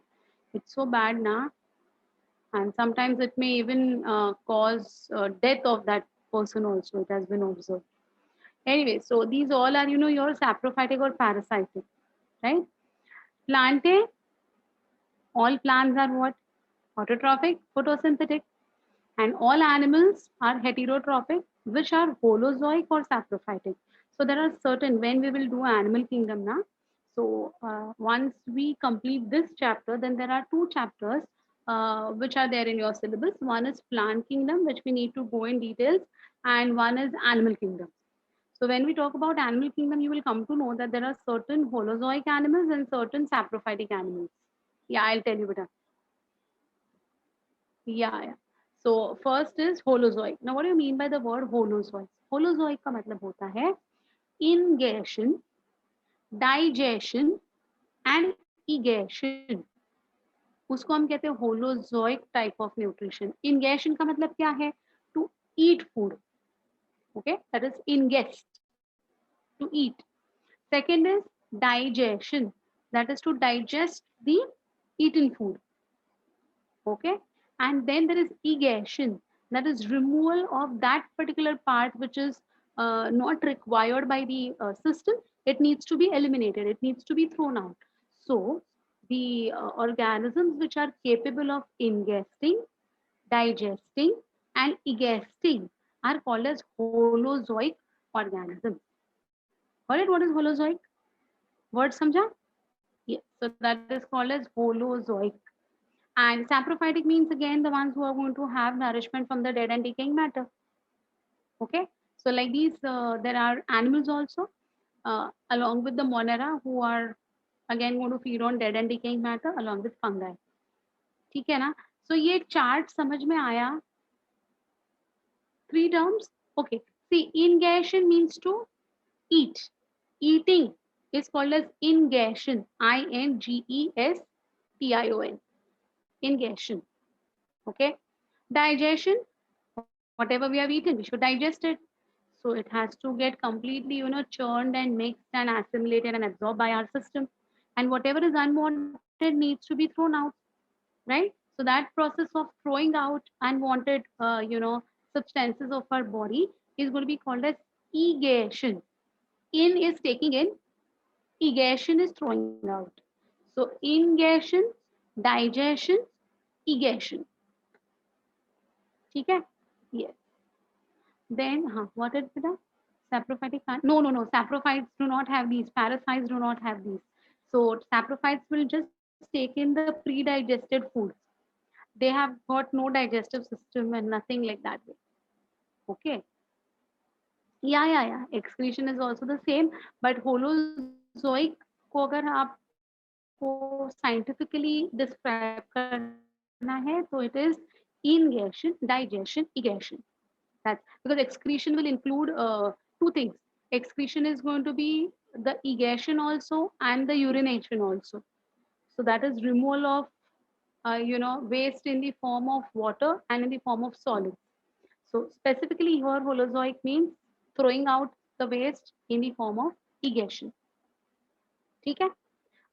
Speaker 1: It's so bad, now, and sometimes it may even cause death of that person also. It has been observed. Anyway, so these all are, you know, your saprophytic or parasitic, right? Plantae, All plants are what? Autotrophic, photosynthetic, and all animals are heterotrophic, which are holozoic or saprophytic. So there are certain, when we will do animal kingdom now. So once we complete this chapter, then there are two chapters which are there in your syllabus. One is plant kingdom, which we need to go in details, and one is animal kingdom. So when we talk about animal kingdom, you will come to know that there are certain holozoic animals and certain saprophytic animals. Yeah, I'll tell you better. Yeah. So first is holozoic. Now, what do you mean by the word holozoic? Holozoic का मतलब होता है ingestion, digestion and egestion. उसको हम कहते हैं holozoic type of nutrition. Ingestion का मतलब क्या है? To eat food. Okay, that is ingest, to eat. Second is digestion, that is to digest the eaten food. Okay, and then there is egestion, that is removal of that particular part which is not required by the system. It needs to be eliminated, it needs to be thrown out. So the organisms which are capable of ingesting, digesting and egesting are called as holozoic organisms. Got it? What is holozoic? Word samjha? Yes. So that is called as holozoic. And saprophytic means again the ones who are going to have nourishment from the dead and decaying matter. Okay. So like these, there are animals also along with the monera who are again going to feed on dead and decaying matter along with fungi. ठीक है ना? So ये chart समझ में आया? Three terms. Okay. See, ingestion means to eat. Eating is called as ingestion. ingestion. Ingestion. Okay. Digestion, whatever we have eaten, we should digest it. So it has to get completely, churned and mixed and assimilated and absorbed by our system. And whatever is unwanted needs to be thrown out, right? So that process of throwing out unwanted, substances of our body is going to be called as egation. In is taking in, egation is throwing out. So ingation, digestion, egation. ठीक है? Yes. Then, what is that? Saprophytic plant? No. Saprophytes do not have these. Parasites do not have these. So saprophytes will just take in the pre-digested foods. They have got no digestive system and nothing like that. Okay. Yeah. Excretion is also the same, but holozoic को अगर आपको scientifically describe करना है, तो it is ingestion, digestion, egestion. That's because excretion will include two things. Excretion is going to be the egestion also and the urination also. So that is removal of waste in the form of water and in the form of solids. So specifically here holozoic means throwing out the waste in the form of egestion. Okay?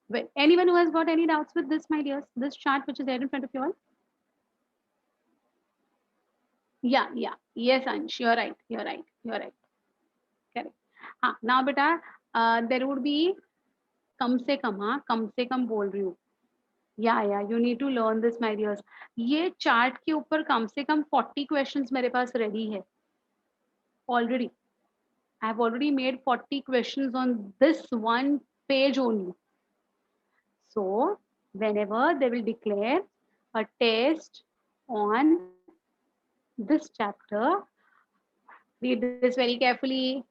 Speaker 1: Well, anyone who has got any doubts with this, my dears, this chart which is there in front of you all? Yeah. Yes, Ansh, you're right. Correct. Now beta, there would be कम से कम बोल रही हूँ. Yeah you need to learn this my dears. ये chart के ऊपर कम से कम 40 क्वेश्चंस मेरे पास रेडी है already. I have already made 40 questions on this one page only. So whenever they will declare a test on this chapter, read this very carefully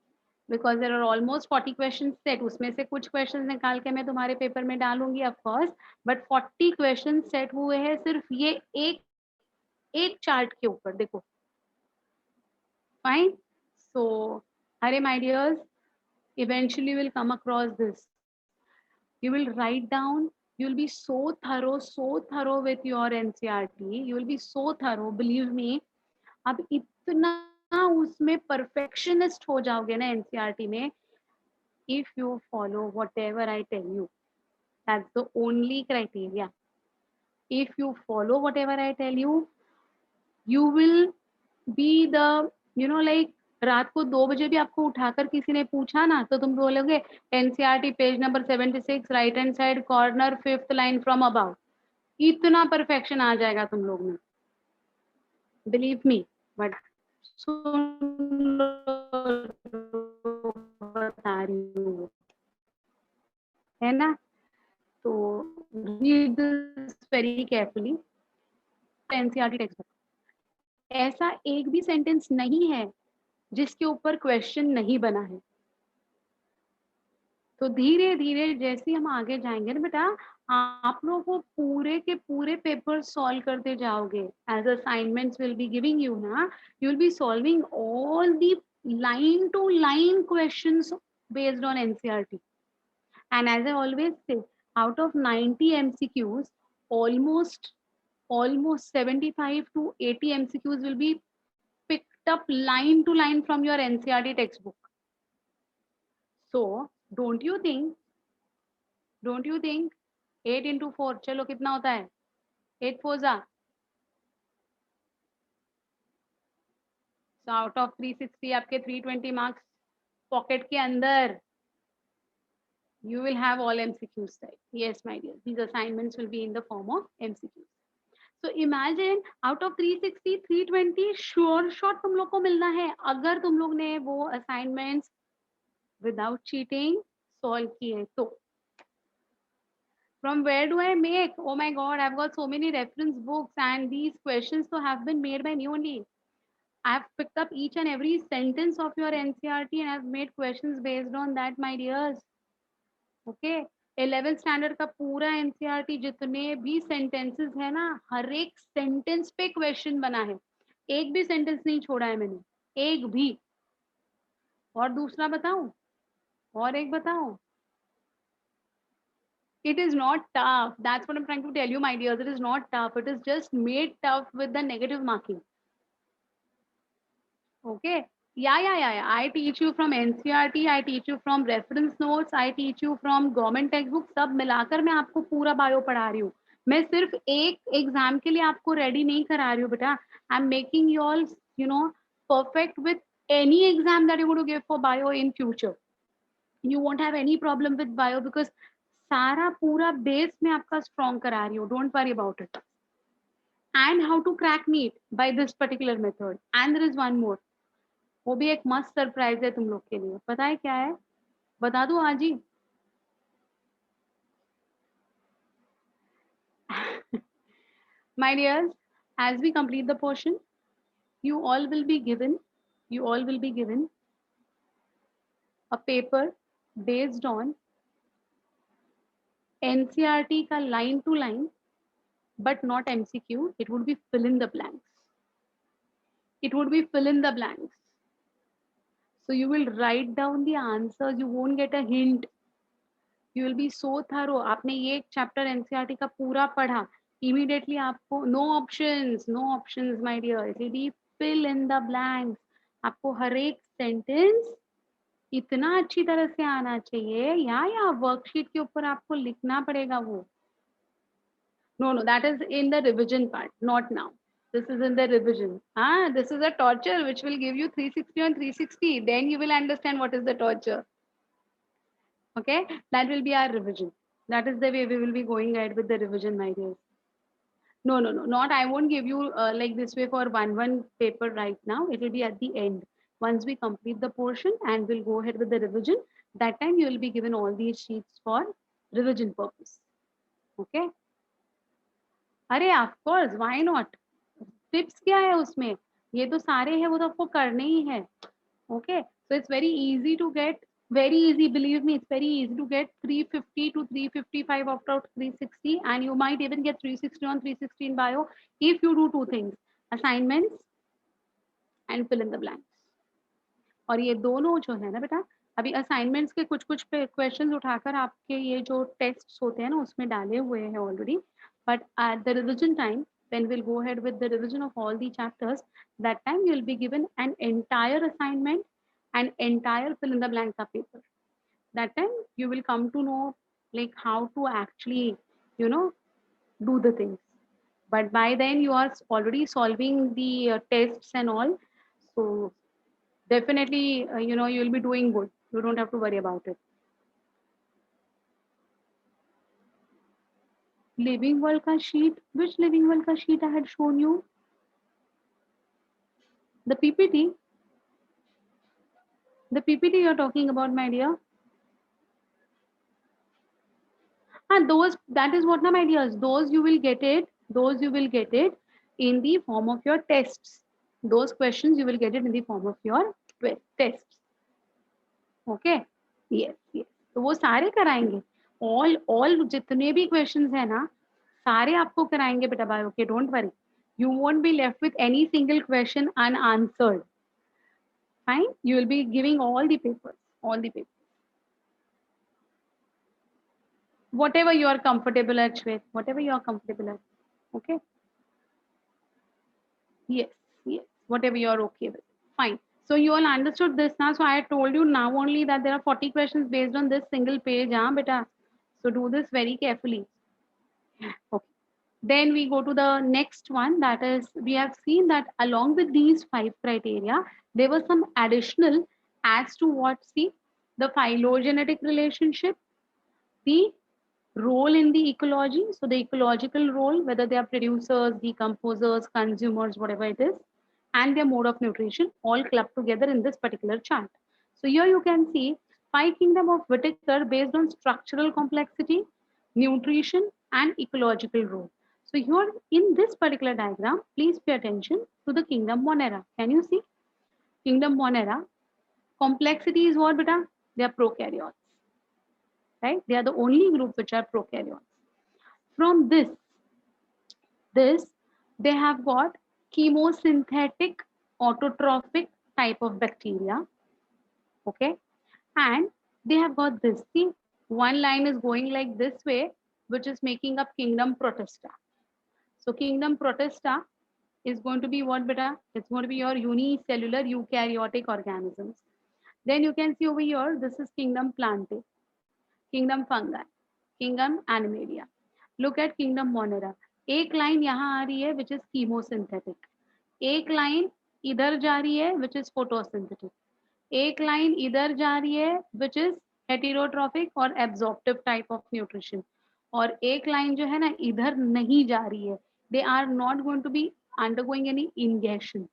Speaker 1: because there are almost 40 questions set. उसमें से कुछ questions निकाल के मैं तुम्हारे paper में डालूंगी of course, but 40 questions set हुए हैं सिर्फ ये एक चार्ट के ऊपर. देखो fine. So अरे my dears, eventually will come across this. You will write down, you will be so thorough with your NCERT. You will be so thorough, believe me. अब इतना उसमें perfectionist हो जाओगे ना NCERT में, if you follow whatever I tell you. That's the only criteria. If you follow whatever I tell you, you will be the, like रात को 2 बजे भी आपको उठाकर किसी ने पूछा ना, तो तुम बोलोगे NCERT page number 76 right hand side corner 5th line from above. इतना परफेक्शन आ जाएगा तुम लोग में, बिलीव मी। बट सुन लो, बता रही हूँ, है ना? तो read this very carefully. NCERT text book, ऐसा एक भी सेंटेंस नहीं है जिसके ऊपर क्वेश्चन नहीं बना है। तो धीरे धीरे जैसे हम आगे जाएंगे ना बेटा, आप लोगों को पूरे के पूरे पेपर सॉल्व करते जाओगे। As assignments will be giving you ना, you will be solving all the line to line questions based on NCERT. And as I always say, out of 90 MCQs, almost 75 to 80 MCQs will be picked up line to line from your NCERT textbook. So don't you think 8 into 4 चलो कितना होता है? 8 4 जा, so out of 360 आपके 320 marks pocket के अंदर। You will have all MCQs, right? Yes, my dear. These assignments will be in the form of MCQs. So imagine out of 360, 320 sure shot तुम लोग को मिलना है अगर तुम लोग ने वो assignments without cheating solve किए तो। From where do I make? Oh my God, I've got so many reference books and these questions so have been made by me only. I've picked up each and every sentence of your NCERT and I've made questions based on that, my dears. Okay, 11th standard का पूरा NCERT जितने भी sentences है ना, हर एक sentence पे question बना है, एक भी सेंटेंस नहीं छोड़ा है मैंने, एक भी। और दूसरा बताऊं, और एक बताऊं, it is not tough. That's what I'm trying to tell you, my dears. It is not tough. It is just made tough with the negative marking. Okay. Yeah. I teach you from NCERT. I teach you from reference notes. I teach you from government textbook. सब मिलाकर मैं आपको पूरा bio पढ़ा रही हूँ। मैं सिर्फ एक एग्जाम के लिए आपको रेडी नहीं करा रही हूँ बेटा। I am making you all perfect with any exam that you're going to give for bio in future. You won't have any problem with bio because सारा पूरा बेस मैं आपका स्ट्रॉन्ग करा रही हूँ. Don't worry about it. And how to crack NEET by this particular method. And there is one more. वो भी एक मस्त सरप्राइज है तुम लोग के लिए. पता है क्या है? बता दूं आज ही? My dears, as we complete the portion, you all will be given a paper based on NCERT का line to line, but not MCQ. It would be fill in the blanks. It would be fill in the blanks. So you will write down the answers. You won't get a hint. You will be so thorough. आपने ये एक chapter NCERT का पूरा पढ़ा, immediately आपको no options my dear, it will be fill in the blanks. आपको हर एक सेंटेंस इतना अच्छी तरह से आना चाहिए, या वर्कशीट के ऊपर आपको लिखना पड़ेगा वो. No, that is in the revision part, not now. This is in the revision. This is a torture which will give you 360 on 360. Then you will understand what is the torture. Okay, that will be our revision. That is the way we will be going ahead with the revision, my dears. No, not I won't give you like this way for one paper right now. It will be at the end. Once we complete the portion and we'll go ahead with the revision, that time you will be given all these sheets for revision purpose. Okay. अरे of course, why not. Tips क्या है उसमें, ये तो सारे हैं, वो तो आपको करने ही है. Okay, so it's very easy to get, very easy, believe me, it's very easy to get 350 to 355 out of 360, and you might even get 360 on 360 in bio if you do two things, assignments and fill in the blanks. और ये दोनों जो है ना बेटा, अभी assignments के कुछ कुछ क्वेश्चंस उठाकर आपके ये जो टेस्ट्स होते हैं ना उसमें डाले हुए हैं already, but at the revision time when we'll go ahead with the revision of all the chapters, that time you'll be given an entire assignment and entire fill in the blanks of paper. That time you will come to know like how to actually you know do the things, but by then you are already solving the tests and all, so definitely you will be doing good. You don't have to worry about it. Living world ka sheet. Which living world ka sheet I had shown you? The PPT. The PPT you're talking about, my dear. And those, that is what, na, my dears, those you will get it, those you will get it in the form of your tests. Those questions you will get it in the form of your tests. Okay, yes yes, तो वो सारे कराएंगे, all जितने भी questions है ना, सारे आपको कराएंगे बेटा भाई. Okay, don't worry, you won't be left with any single question unanswered. Fine, you will be giving all the papers, whatever you are comfortable at, Shwet, whatever you are comfortable at. Okay, yes, yes, whatever you are okay with. Fine. So you all understood this now. So I told you now only that there are 40 questions based on this single page, huh, beta? So do this very carefully. Okay. Then we go to the next one. That is, we have seen that along with these 5 criteria, there was some additional as to what, see, the phylogenetic relationship, the role in the ecology. So the ecological role, whether they are producers, decomposers, consumers, whatever it is, and their mode of nutrition, all clubbed together in this particular chart. So here you can see 5 kingdom of Whitaker based on structural complexity, nutrition, and ecological role. So here in this particular diagram, please pay attention to the kingdom Monera. Can you see? Kingdom Monera. Complexity is what, beta? They are prokaryotes, right? They are the only group which are prokaryotes. From this they have got chemosynthetic autotrophic type of bacteria. Okay, and they have got this. See, one line is going like this way, which is making up kingdom Protista. So kingdom Protista is going to be what, beta? It's going to be your unicellular eukaryotic organisms. Then you can see over here, this is kingdom Plantae, kingdom Fungi, kingdom Animalia. Look at kingdom Monera. एक line यहाँ आ रही है which is chemosynthetic, एक line इधर जा रही है which is photosynthetic, एक लाइन इधर जा रही है which is heterotrophic और absorptive type of nutrition, और एक लाइन जो है ना इधर नहीं जा रही है, they are not going to be undergoing any ingestion.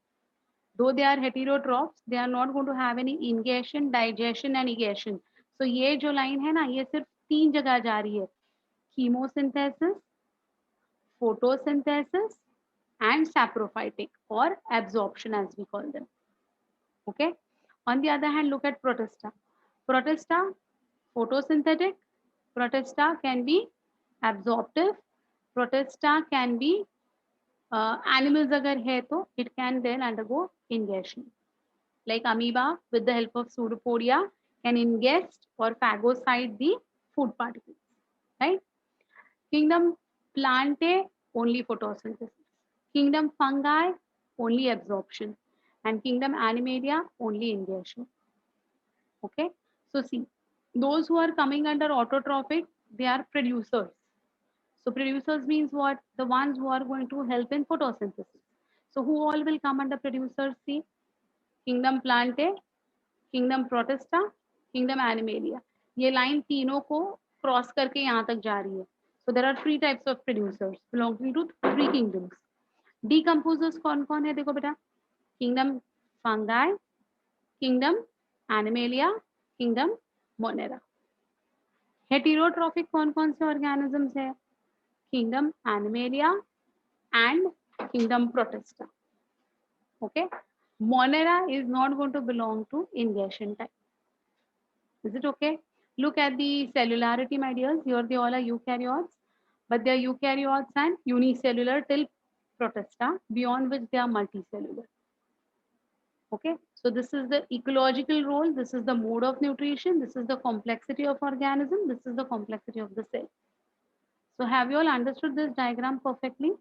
Speaker 1: Though they are heterotrophs, they are not going to have any ingestion, digestion and egestion. So ये जो लाइन है ना, ये सिर्फ 3 जगह जा रही है, chemosynthesis, photosynthesis and saprophytic or absorption as we call them. Okay. On the other hand, look at Protista. Protista, photosynthetic. Protista can be absorptive. Protista can be animals agar hai to it can then undergo ingestion. Like amoeba with the help of pseudopodia can ingest or phagocyte the food particles. Right? Kingdom Plantae, only photosynthesis. Kingdom Fungi, only absorption. And kingdom Animalia, only ingestion. Okay. So see, those who are coming under autotrophic, they are producers. So producers means what? The ones who are going to help in photosynthesis. So who all will come under producers? See, kingdom Plantae, kingdom Protista, kingdom Animalia. ये line तीनों को cross करके यहाँ तक जा रही है. So there are 3 types of producers belonging to 3 kingdoms. Decomposers कौन कौन है देखो बेटा? Kingdom Fungi, kingdom Animalia, kingdom Monera. Heterotrophic कौन कौन से organisms है? Kingdom Animalia and kingdom Protista. Okay. Monera is not going to belong to ingestion type. Is it okay? Look at the cellularity, my dears. Here they all are eukaryotes, but they are eukaryotes and unicellular till Protista, beyond which they are multicellular. Okay, so this is the ecological role, this is the mode of nutrition, this is the complexity of organism, this is the complexity of the cell. So have you all understood this diagram perfectly?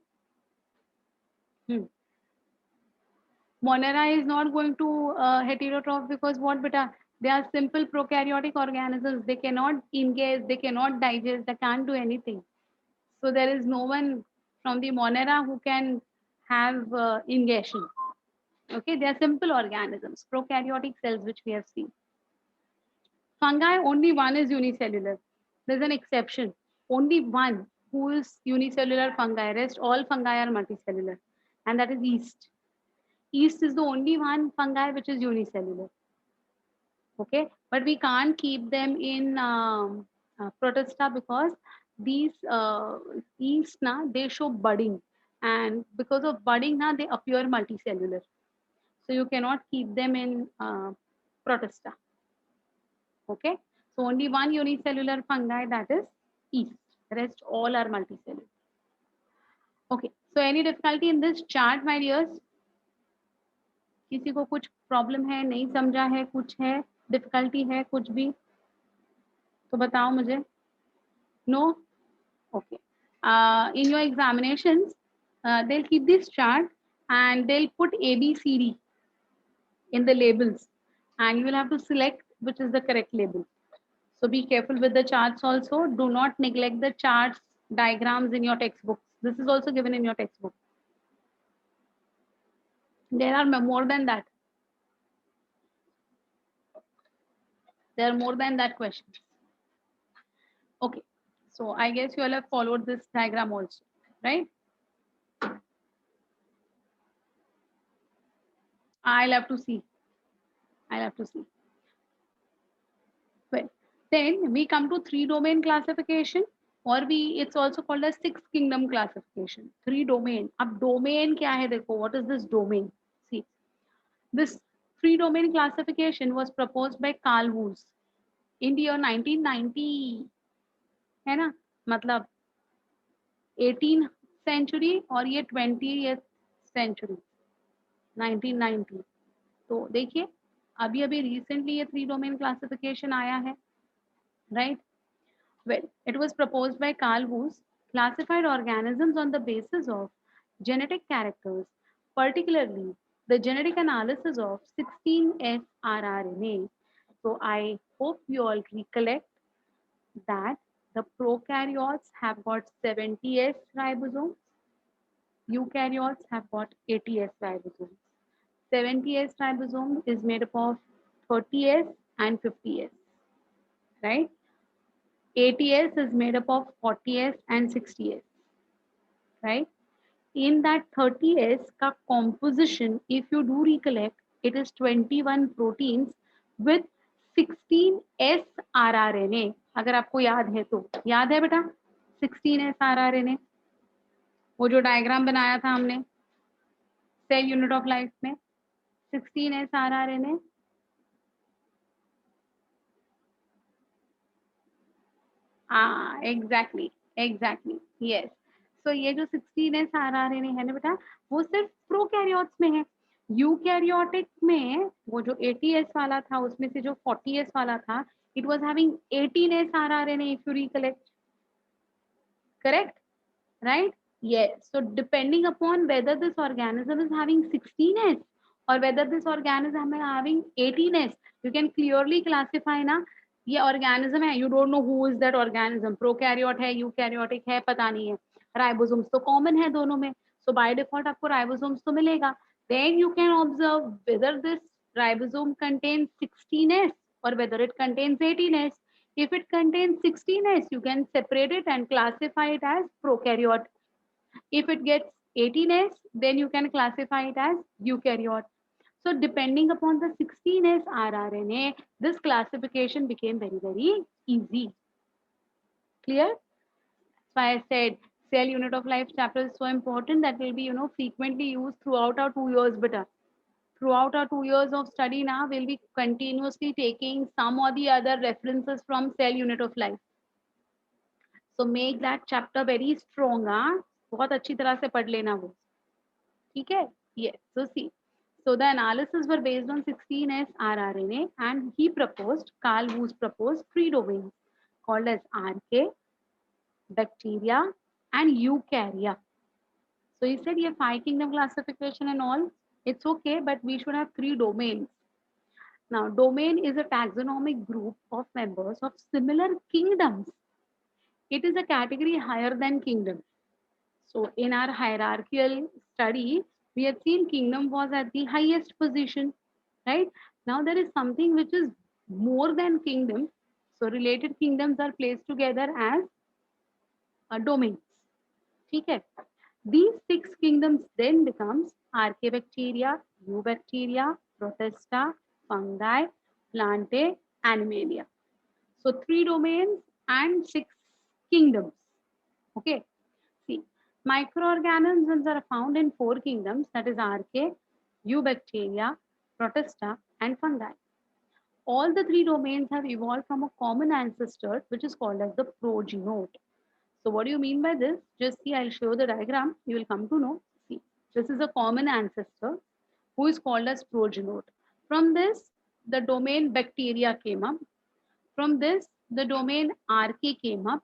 Speaker 1: Monera is not going to heterotroph because what, beta? They are simple prokaryotic organisms. They cannot engage, they cannot digest, they can't do anything. So there is no one from the Monera who can have ingestion. Okay, they are simple organisms, prokaryotic cells, which we have seen. Fungi, only one is unicellular. There's an exception. Only one whose unicellular fungi. Rest all fungi are multicellular, and that is yeast. Yeast is the only one fungi which is unicellular. Okay, but we can't keep them in protista because these yeast na they show budding, and because of budding na they appear multicellular. So you cannot keep them in protista. Okay, so only one unicellular fungi, that is yeast. Rest all are multicellular. Okay, so any difficulty in this chart, my dears? किसी को कुछ problem है, नहीं समझा है, कुछ है, difficulty है, कुछ भी तो बताओ मुझे. No? Okay. In your examinations, they'll keep this chart and they'll put A, B, C, D in the labels, and you will have to select which is the correct label. So be careful with the charts also. Do not neglect the charts, diagrams in your textbooks. This is also given in your textbook. There are more than that. There are more than that questions. Okay. So I guess you all have followed this diagram also, right? I'll have to see. I'll have to see. Well, then we come to three domain classification, or it's also called as six kingdom classification. Three domain. Ab domain kya hai dekho? What is this domain? See, this three domain classification was proposed by Carl Woese in the year 1990. है ना? मतलब 18th century और ये 20th century 1990. तो देखिए अभी अभी recently ये थ्री डोमेन क्लासिफिकेशन आया है, right? Well, it was proposed by Carl Woese, classified organisms on the basis of genetic characters, particularly the genetic analysis of 16S rRNA. So I hope you all recollect that the prokaryotes have got 70S ribosomes, eukaryotes have got 80S ribosomes. 70S ribosome is made up of 30S and 50S, right? 80S is made up of 40S and 60S, right? In that 30S ka composition, if you do recollect, it is 21 proteins with 16S rRNA. अगर आपको याद है तो याद है बेटा 16S rRNA, वो जो डायग्राम बनाया था हमने सेल यूनिट ऑफ लाइफ में 16S rRNA. Exactly exactly yes. So ये जो 16S rRNA है ना बेटा, वो सिर्फ प्रोकैरियोट्स में है. यूकैरियोटिक में वो जो 80S वाला था उसमें से जो 40S वाला था, it was having 18S rRNA if you recollect. Correct? Right? Yes. So depending upon whether this organism is having 16S or whether this organism is having 18S, you can clearly classify ना ये organism है, you don't know who is that organism, prokaryote है, eukaryotic है, पता नहीं है. Ribosomes तो common है दोनों में, सो बाय डिफॉल्ट आपको राइबोसोम्स तो मिलेगा. Then you can observe whether this ribosome contains 16S or whether it contains 18S. If it contains 16S, you can separate it and classify it as prokaryote. If it gets 18S, then you can classify it as eukaryote. So depending upon the 16S rRNA, this classification became very, very easy. Clear? That's why I said cell unit of life chapter is so important, that will be, frequently used throughout our 2 years, better. Throughout our 2 years of study now, we'll be continuously taking some or the other references from cell unit of life. So make that chapter very strong. बहुत अच्छी तरह से पढ़ लेना वो. ठीक है? Yes. So see. So the analysis were based on 16S rRNA, and Carl Woese proposed three domains called as RK, bacteria, and eukarya. So he said, yeah, 5 kingdom classification and all, it's okay, but we should have 3 domains. Now, domain is a taxonomic group of members of similar kingdoms. It is a category higher than kingdom. So in our hierarchical study, we have seen kingdom was at the highest position, right? Now there is something which is more than kingdom. So related kingdoms are placed together as domains. ठीक है. These 6 kingdoms then becomes Archaebacteria, Eubacteria, Protista, Fungi, Plantae, Animalia. So 3 domains and 6 kingdoms. Okay. See, microorganisms are found in 4 kingdoms, that is Archaea, Eubacteria, Protista, and Fungi. All the 3 domains have evolved from a common ancestor, which is called as the progenote. So what do you mean by this? Just see, I'll show the diagram. You will come to know. See, this is a common ancestor who is called as progenote. From this, the domain bacteria came up. From this, the domain archaea came up.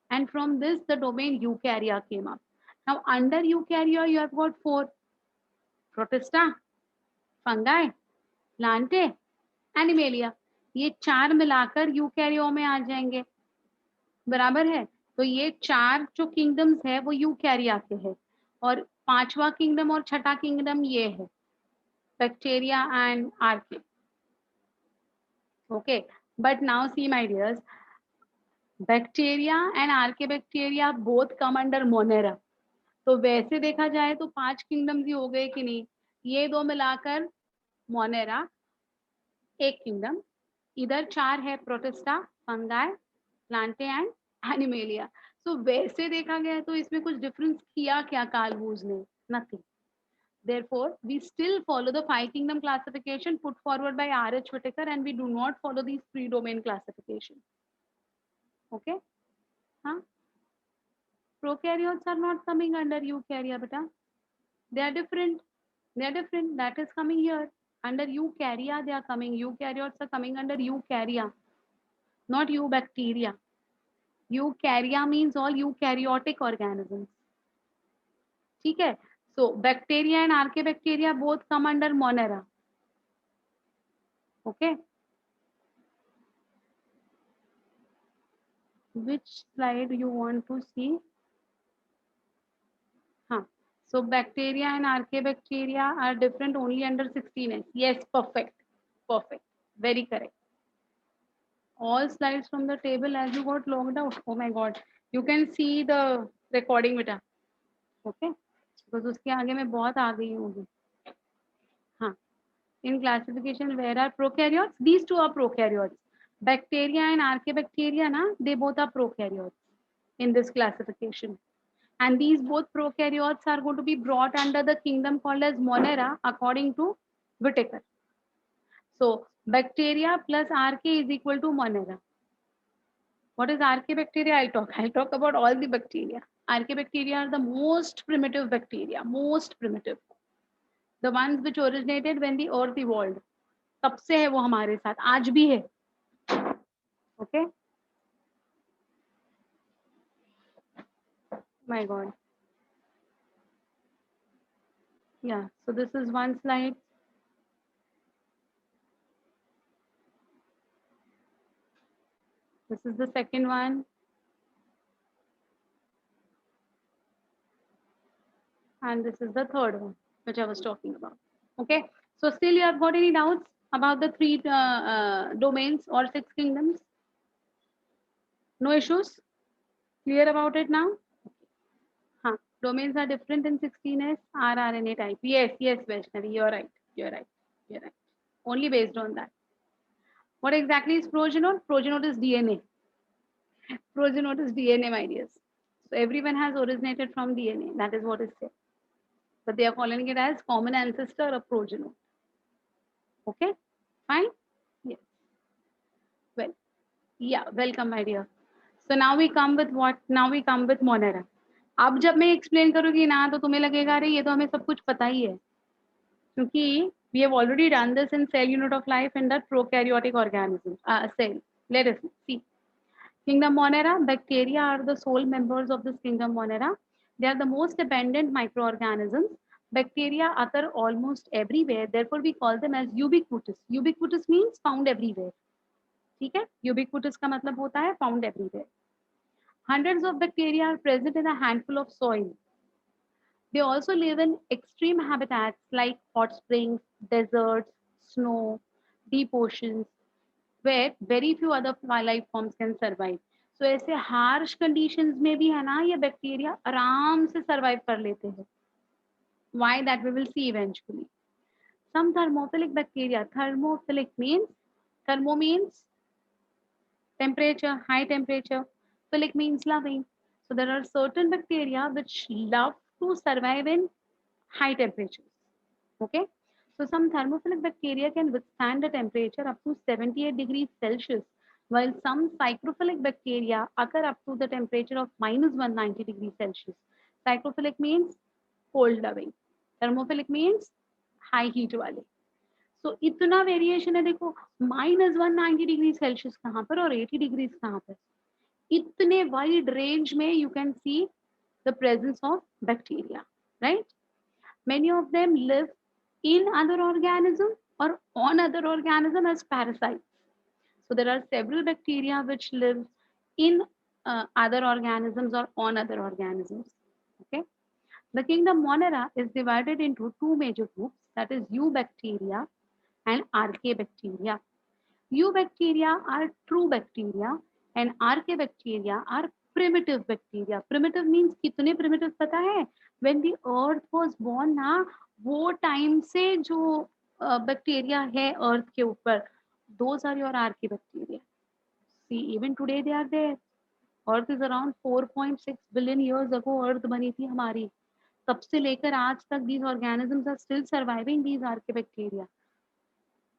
Speaker 1: And from this, the domain eukarya came up. Now, under eukarya, you have got 4: protista, fungi, plantae, animalia. ये 4 मिलाकर यूकैरियो में आ जाएंगे. बराबर है. तो ये 4 जो kingdoms है वो यूकैरिया के है, और 5वां किंगडम और 6ठा किंगडम ये है, bacteria and archaea. Okay, but now see my dears, bacteria and archaea bacteria both come under monera. तो वैसे देखा जाए तो 5 किंगडम्स ही हो गए कि नहीं. ये 2 मिलाकर मोनेरा एक किंगडम. इधर 4 है, protista, fungi, plantae and animalia. So वैसे देखा गया तो इसमें कुछ डिफरेंस किया क्या कार्ल वूज ने? Nothing. Therefore, we still follow the 5 kingdom classification put forward by R.H. Whitaker, and we do not follow these 3 domain classification. Okay? Huh? Prokaryotes are not coming under eukarya, beta. They are different. They are different. That is coming here. Under eukarya, they are coming. Eukaryotes are coming under eukarya, not eubacteria. Eukarya means all eukaryotic organisms. ठीक है. So bacteria and archaebacteria both come under Monera. Okay. Which slide you want to see? Huh. So bacteria and archaebacteria are different only under 16S. Yes, perfect. Perfect. Very correct. All slides from the table as you got logged out. Oh my God. You can see the recording beta. Okay. Because उसके आगे मैं बहुत आ गई होंगी. हाँ. In classification, where are prokaryotes? These two are prokaryotes. Bacteria and archaebacteria, na, they both are prokaryotes in this classification. And these both prokaryotes are going to be brought under the kingdom called as Monera according to Whitaker. So bacteria plus archaea is equal to Monera. What is archaebacteria? I'll talk about all the bacteria. Archaebacteria are the most primitive bacteria, most primitive. The ones which originated when the earth evolved. तब से है वो हमारे साथ, आज भी है. Okay. My God. Yeah. So this is one slide. This is the second one. And this is the third one, which I was talking about. Okay. So still you have got any doubts about the 3 domains or 6 kingdoms? No issues? Clear about it now? Huh. Domains are different in 16S rRNA type. Yes, yes, Vaishnavi, you're right. You're right. You're right. Only based on that. What exactly is progenote? Progenote is DNA. Progenote is DNA, my dears. So everyone has originated from DNA. That is what is said. But they are calling it as common ancestor or progenote. Okay, fine. Yes. Well, yeah. Welcome, my dear. So now we come with what? Now we come with Monera. अब जब मैं explain करूंगी ना तो तुम्हें लगेगा अरे ये तो हमें सब कुछ पता ही है, क्योंकि we have already done this in cell unit of life in the prokaryotic organism cell. Let us see. Kingdom Monera, bacteria are the sole members of this kingdom Monera. They are the most abundant microorganisms. Bacteria occur almost everywhere. Therefore, we call them as ubiquitous. Ubiquitous means found everywhere. ठीक है? Ubiquitous का मतलब होता है found everywhere. Hundreds of bacteria are present in a handful of soil. They also live in extreme habitats like hot springs, deserts, snow, deep oceans, where very few other life forms can survive. तो ऐसे harsh conditions में भी है ना ये bacteria आराम से survive कर लेते हैं. Why, that we will see eventually. Some thermophilic bacteria. Thermophilic means, thermo means temperature, high temperature. Philic means loving. So there are certain bacteria which love to survive in high temperatures. Okay. So some thermophilic bacteria can withstand a temperature up to 78 degrees Celsius, while some psychrophilic bacteria occur up to the temperature of minus 190 degrees Celsius. Psychrophilic means cold loving. Thermophilic means high heat वाले. सो इतना variation है देखो, -190 degree Celsius कहाँ पर और 80 degrees कहाँ पर. इतने वाइड रेंज में you can see the presence of bacteria, right. Many of them live in other organism or on other organism as parasites. So there are several bacteria which live in other organisms or on other organisms. Okay. The kingdom Monera is divided into two major groups, that is eubacteria and archaebacteria. Eubacteria are true bacteria and archaebacteria are primitive bacteria. Primitive means कितने primitive पता है? When the earth was born ना, वो time से जो bacteria है earth के ऊपर, those are your archaebacteria. See, even today they are there. Earth is around 4.6 billion years ago. Earth बनी थी हमारी. तब से लेकर आज तक these organisms are still surviving, these archaebacteria.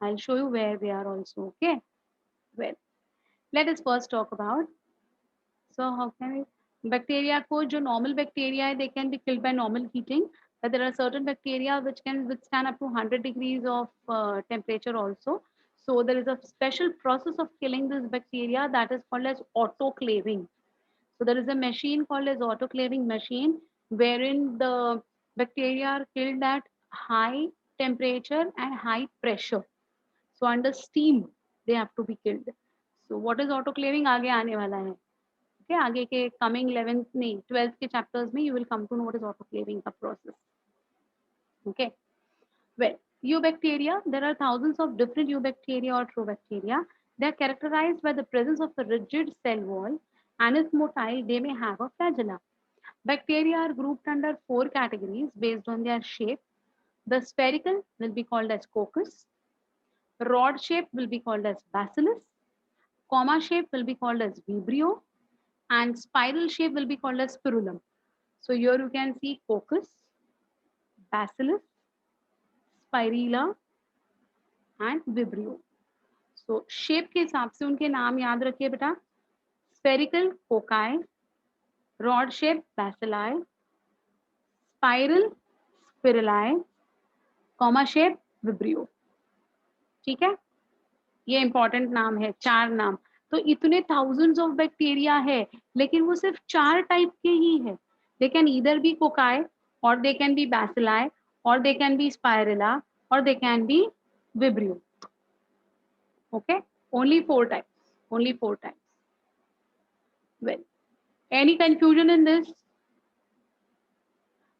Speaker 1: I'll show you where they are also. Okay. Well, let us first talk about. So how can we? Bacteria को जो normal bacteria है, they can be killed by normal heating. But there are certain bacteria which can withstand up to 100 degrees of temperature also. So there is a special process of killing this bacteria that is called as autoclaving. So there is a machine called as autoclaving machine wherein the bacteria are killed at high temperature and high pressure. So under steam they have to be killed. So what is autoclaving आगे आने वाला है. Okay, आगे के coming 11th नहीं 12th के chapters में you will come to know what is autoclaving का process. Okay. Well, eubacteria, there are thousands of different eubacteria or trobacteria. They are characterized by the presence of a rigid cell wall, and if motile, they may have a flagella. Bacteria are grouped under four categories based on their shape. The spherical will be called as coccus, rod shape will be called as bacillus, comma shape will be called as vibrio, and spiral shape will be called as spirulum. So here you can see coccus, bacillus, spirilla, and vibrio. So shape के हिसाब से उनके नाम याद रखिए बेटा. Spherical cocci, rod shape bacilli, spiral spirali, comma shape vibrio. ठीक है, ये इंपॉर्टेंट नाम है, चार नाम. तो इतने thousands of बैक्टीरिया है, लेकिन वो सिर्फ चार टाइप के ही है. They can either be cocci, or they can be bacilli, or they can be spirilla, or they can be vibrio. Okay, only four types. Only four types. Well, any confusion in this?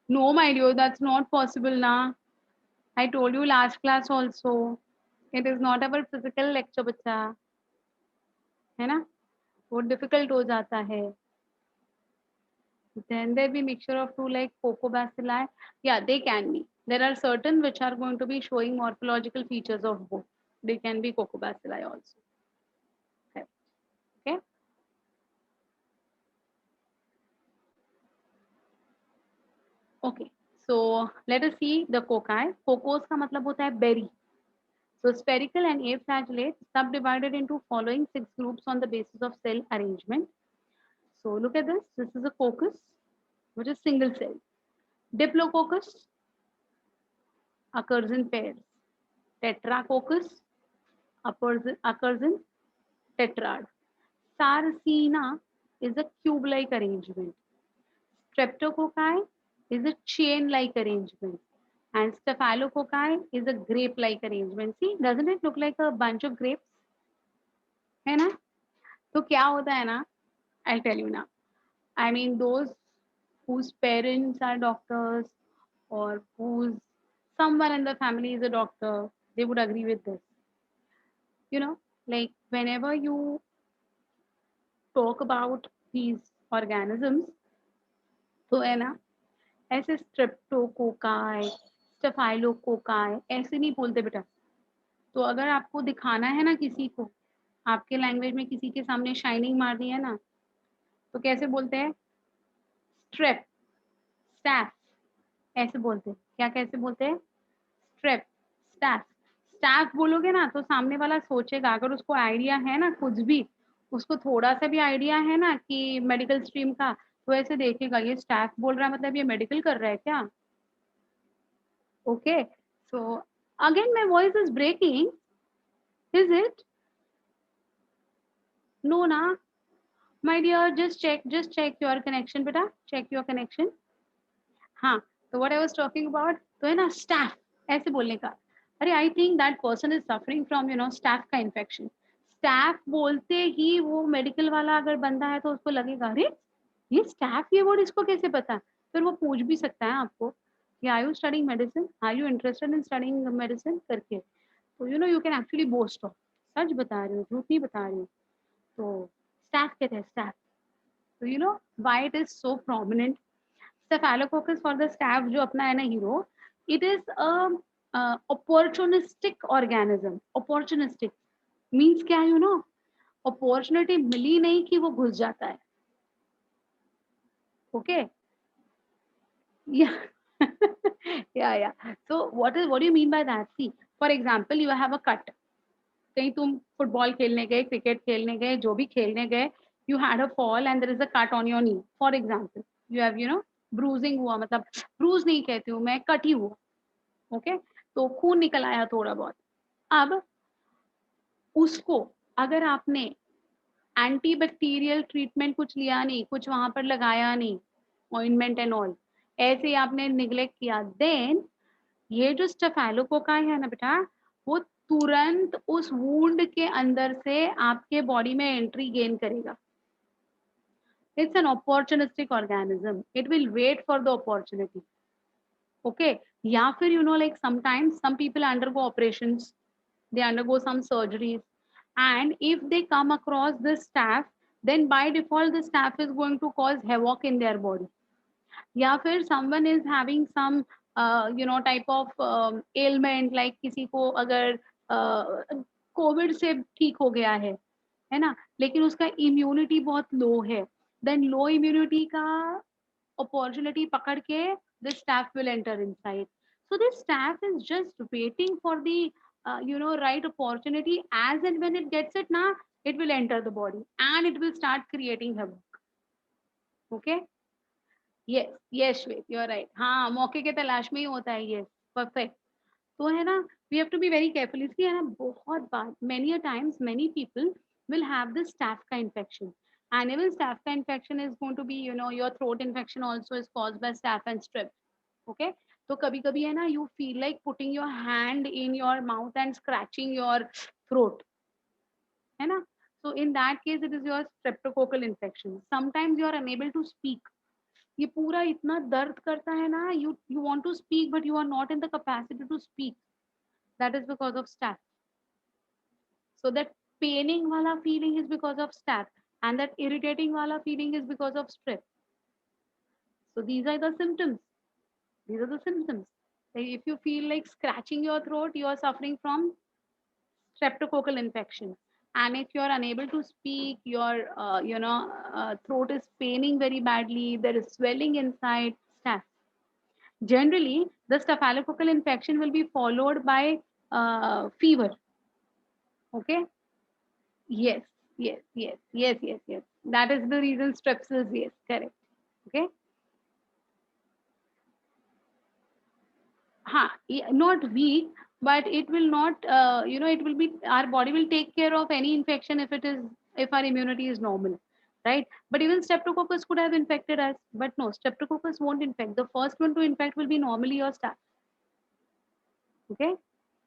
Speaker 1: No, my dear, that's not possible now. I told you last class also. It is not our physical lecture, बच्चा, है ना? वो difficult हो जाता है. Then there be mixture of two like Coccobacilli. Yeah, they can be. There are certain which are going to be showing morphological features of both. They can be Coccobacilli also. Okay. Okay. Okay. So let us see the cocci. Cocos का मतलब होता है berry. So spherical and aflagellate subdivided into following 6 groups on the basis of cell arrangement. So look at this. This is a coccus, which is single cell. Diplococcus occurs in pairs. Tetracoccus occurs in tetrad. Sarcina is a cube-like arrangement. Streptococci is a chain-like arrangement. And Staphylococci is a grape-like arrangement. See, doesn't it look like a bunch of grapes? है ना? तो क्या होता है ना? I'll tell you now. I mean, those whose parents are doctors or whose someone in the family is a doctor, they would agree with this. You know, like whenever you talk about these organisms, तो है ना, ऐसे streptococci, staphylococci ऐसे नहीं बोलते बेटा। तो अगर आपको दिखाना है ना किसी को, आपके लैंग्वेज में किसी के सामने शाइनिंग मारनी है ना, तो कैसे बोलते हैं? स्ट्रेप, स्टैफ ऐसे बोलते हैं। क्या कैसे बोलते हैं? Strap, staph. स्टैफ बोलोगे ना तो सामने वाला सोचेगा, अगर उसको आइडिया है ना कुछ भी, उसको थोड़ा सा भी आइडिया है ना कि मेडिकल स्ट्रीम का, तो ऐसे देखेगा ये स्टैफ बोल रहा है मतलब ये मेडिकल कर रहा है क्या? Okay, so again my voice is breaking, is it? No ना? My dear, just check your connection बेटा, check your connection। हाँ, तो what I was talking about, तो है ना स्टाफ ऐसे बोलने का। अरे I think that person is suffering from staff का इन्फेक्शन। स्टाफ बोलते ही वो मेडिकल वाला अगर बंदा है तो उसको लगेगा अरे ये स्टाफ, ये वर्ड इसको कैसे पता? फिर वो पूछ भी सकता है आपको कि are you studying medicine, are you interested in studying medicine करके। तो you can actually boast of, सच बता रही हूँ, झूठ नहीं बता रही हूँ। तो स्टाफ कहते हैं स्टाफ। तो why it is so prominent? Staphylococcus for the staph जो अपना है ना hero, it is a opportunistic organism। opportunistic means क्या opportunity मिली नहीं कि वो घुस जाता है। Okay, yeah yeah, so what do you mean by that? See, for example, you have a cut। कहीं तुम फुटबॉल खेलने गए, क्रिकेट खेलने गए, जो भी खेलने गए, you had a fall and there is a cut on your knee, for example you have bruising हुआ, मतलब ब्रूज नहीं कहती हूँ मैं, कट ही हुआ। ओके, तो खून निकल आया थोड़ा बहुत। अब उसको अगर आपने एंटीबैक्टीरियल ट्रीटमेंट कुछ लिया नहीं, कुछ वहां पर लगाया नहीं, ऑइंटमेंट एंड ऑल, ऐसे ही आपने निग्लेक्ट किया, देन ये जो स्टेफाइलोकोकाई है ना बेटा, वो तुरंत उस वुंड के अंदर से आपके बॉडी में एंट्री गेन करेगा। It's an opportunistic organism, it will wait for the opportunity. Okay, या फिर like sometimes some people undergo operations, they undergo some surgeries, and if they come across this staph, then by default the staph is going to cause havoc in their body। या फिर someone is having some type of ailment, like किसी को अगर Covid से ठीक हो गया है ना, लेकिन उसका इम्यूनिटी बहुत लो है, देन लो इम्यूनिटी का opportunity पकड़ के the staph will enter inside। So this staph is just waiting for the right opportunity, as and when it gets it now, it will enter the body and it will start creating havoc। Okay, yes, yes Shwet, you're right। हाँ, मौके के तलाश में ही होता है ये। Perfect. तो है ना, we have to be very careful, इसलिए है ना बहुत बार, many a times many people will have this staph का infection, and even staph का infection is going to be your throat infection also is caused by staph and strep। okay, तो कभी कभी है ना you feel like putting your hand in your mouth and scratching your throat, है ना, so in that case it is your streptococcal infection। sometimes you are unable to speak, ये पूरा इतना दर्द करता है ना, you want to speak but you are not in the capacity to speak, that is because of staph। so that paining wala feeling is because of staph, and that irritating wala feeling is because of strep। so these are the symptoms, these are the symptoms, like if you feel like scratching your throat, you are suffering from streptococcal infection, and if you are unable to speak, your throat is paining very badly, there is swelling inside, staph। generally the staphylococcal infection will be followed by fever। okay, yes, yes, that is the reason strepsils, yes, correct। okay, not weak, but it will not it will be, our body will take care of any infection if it is, if our immunity is normal, right? But even streptococcus could have infected us, but no, streptococcus won't infect, the first one to infect will be normally your staph। okay,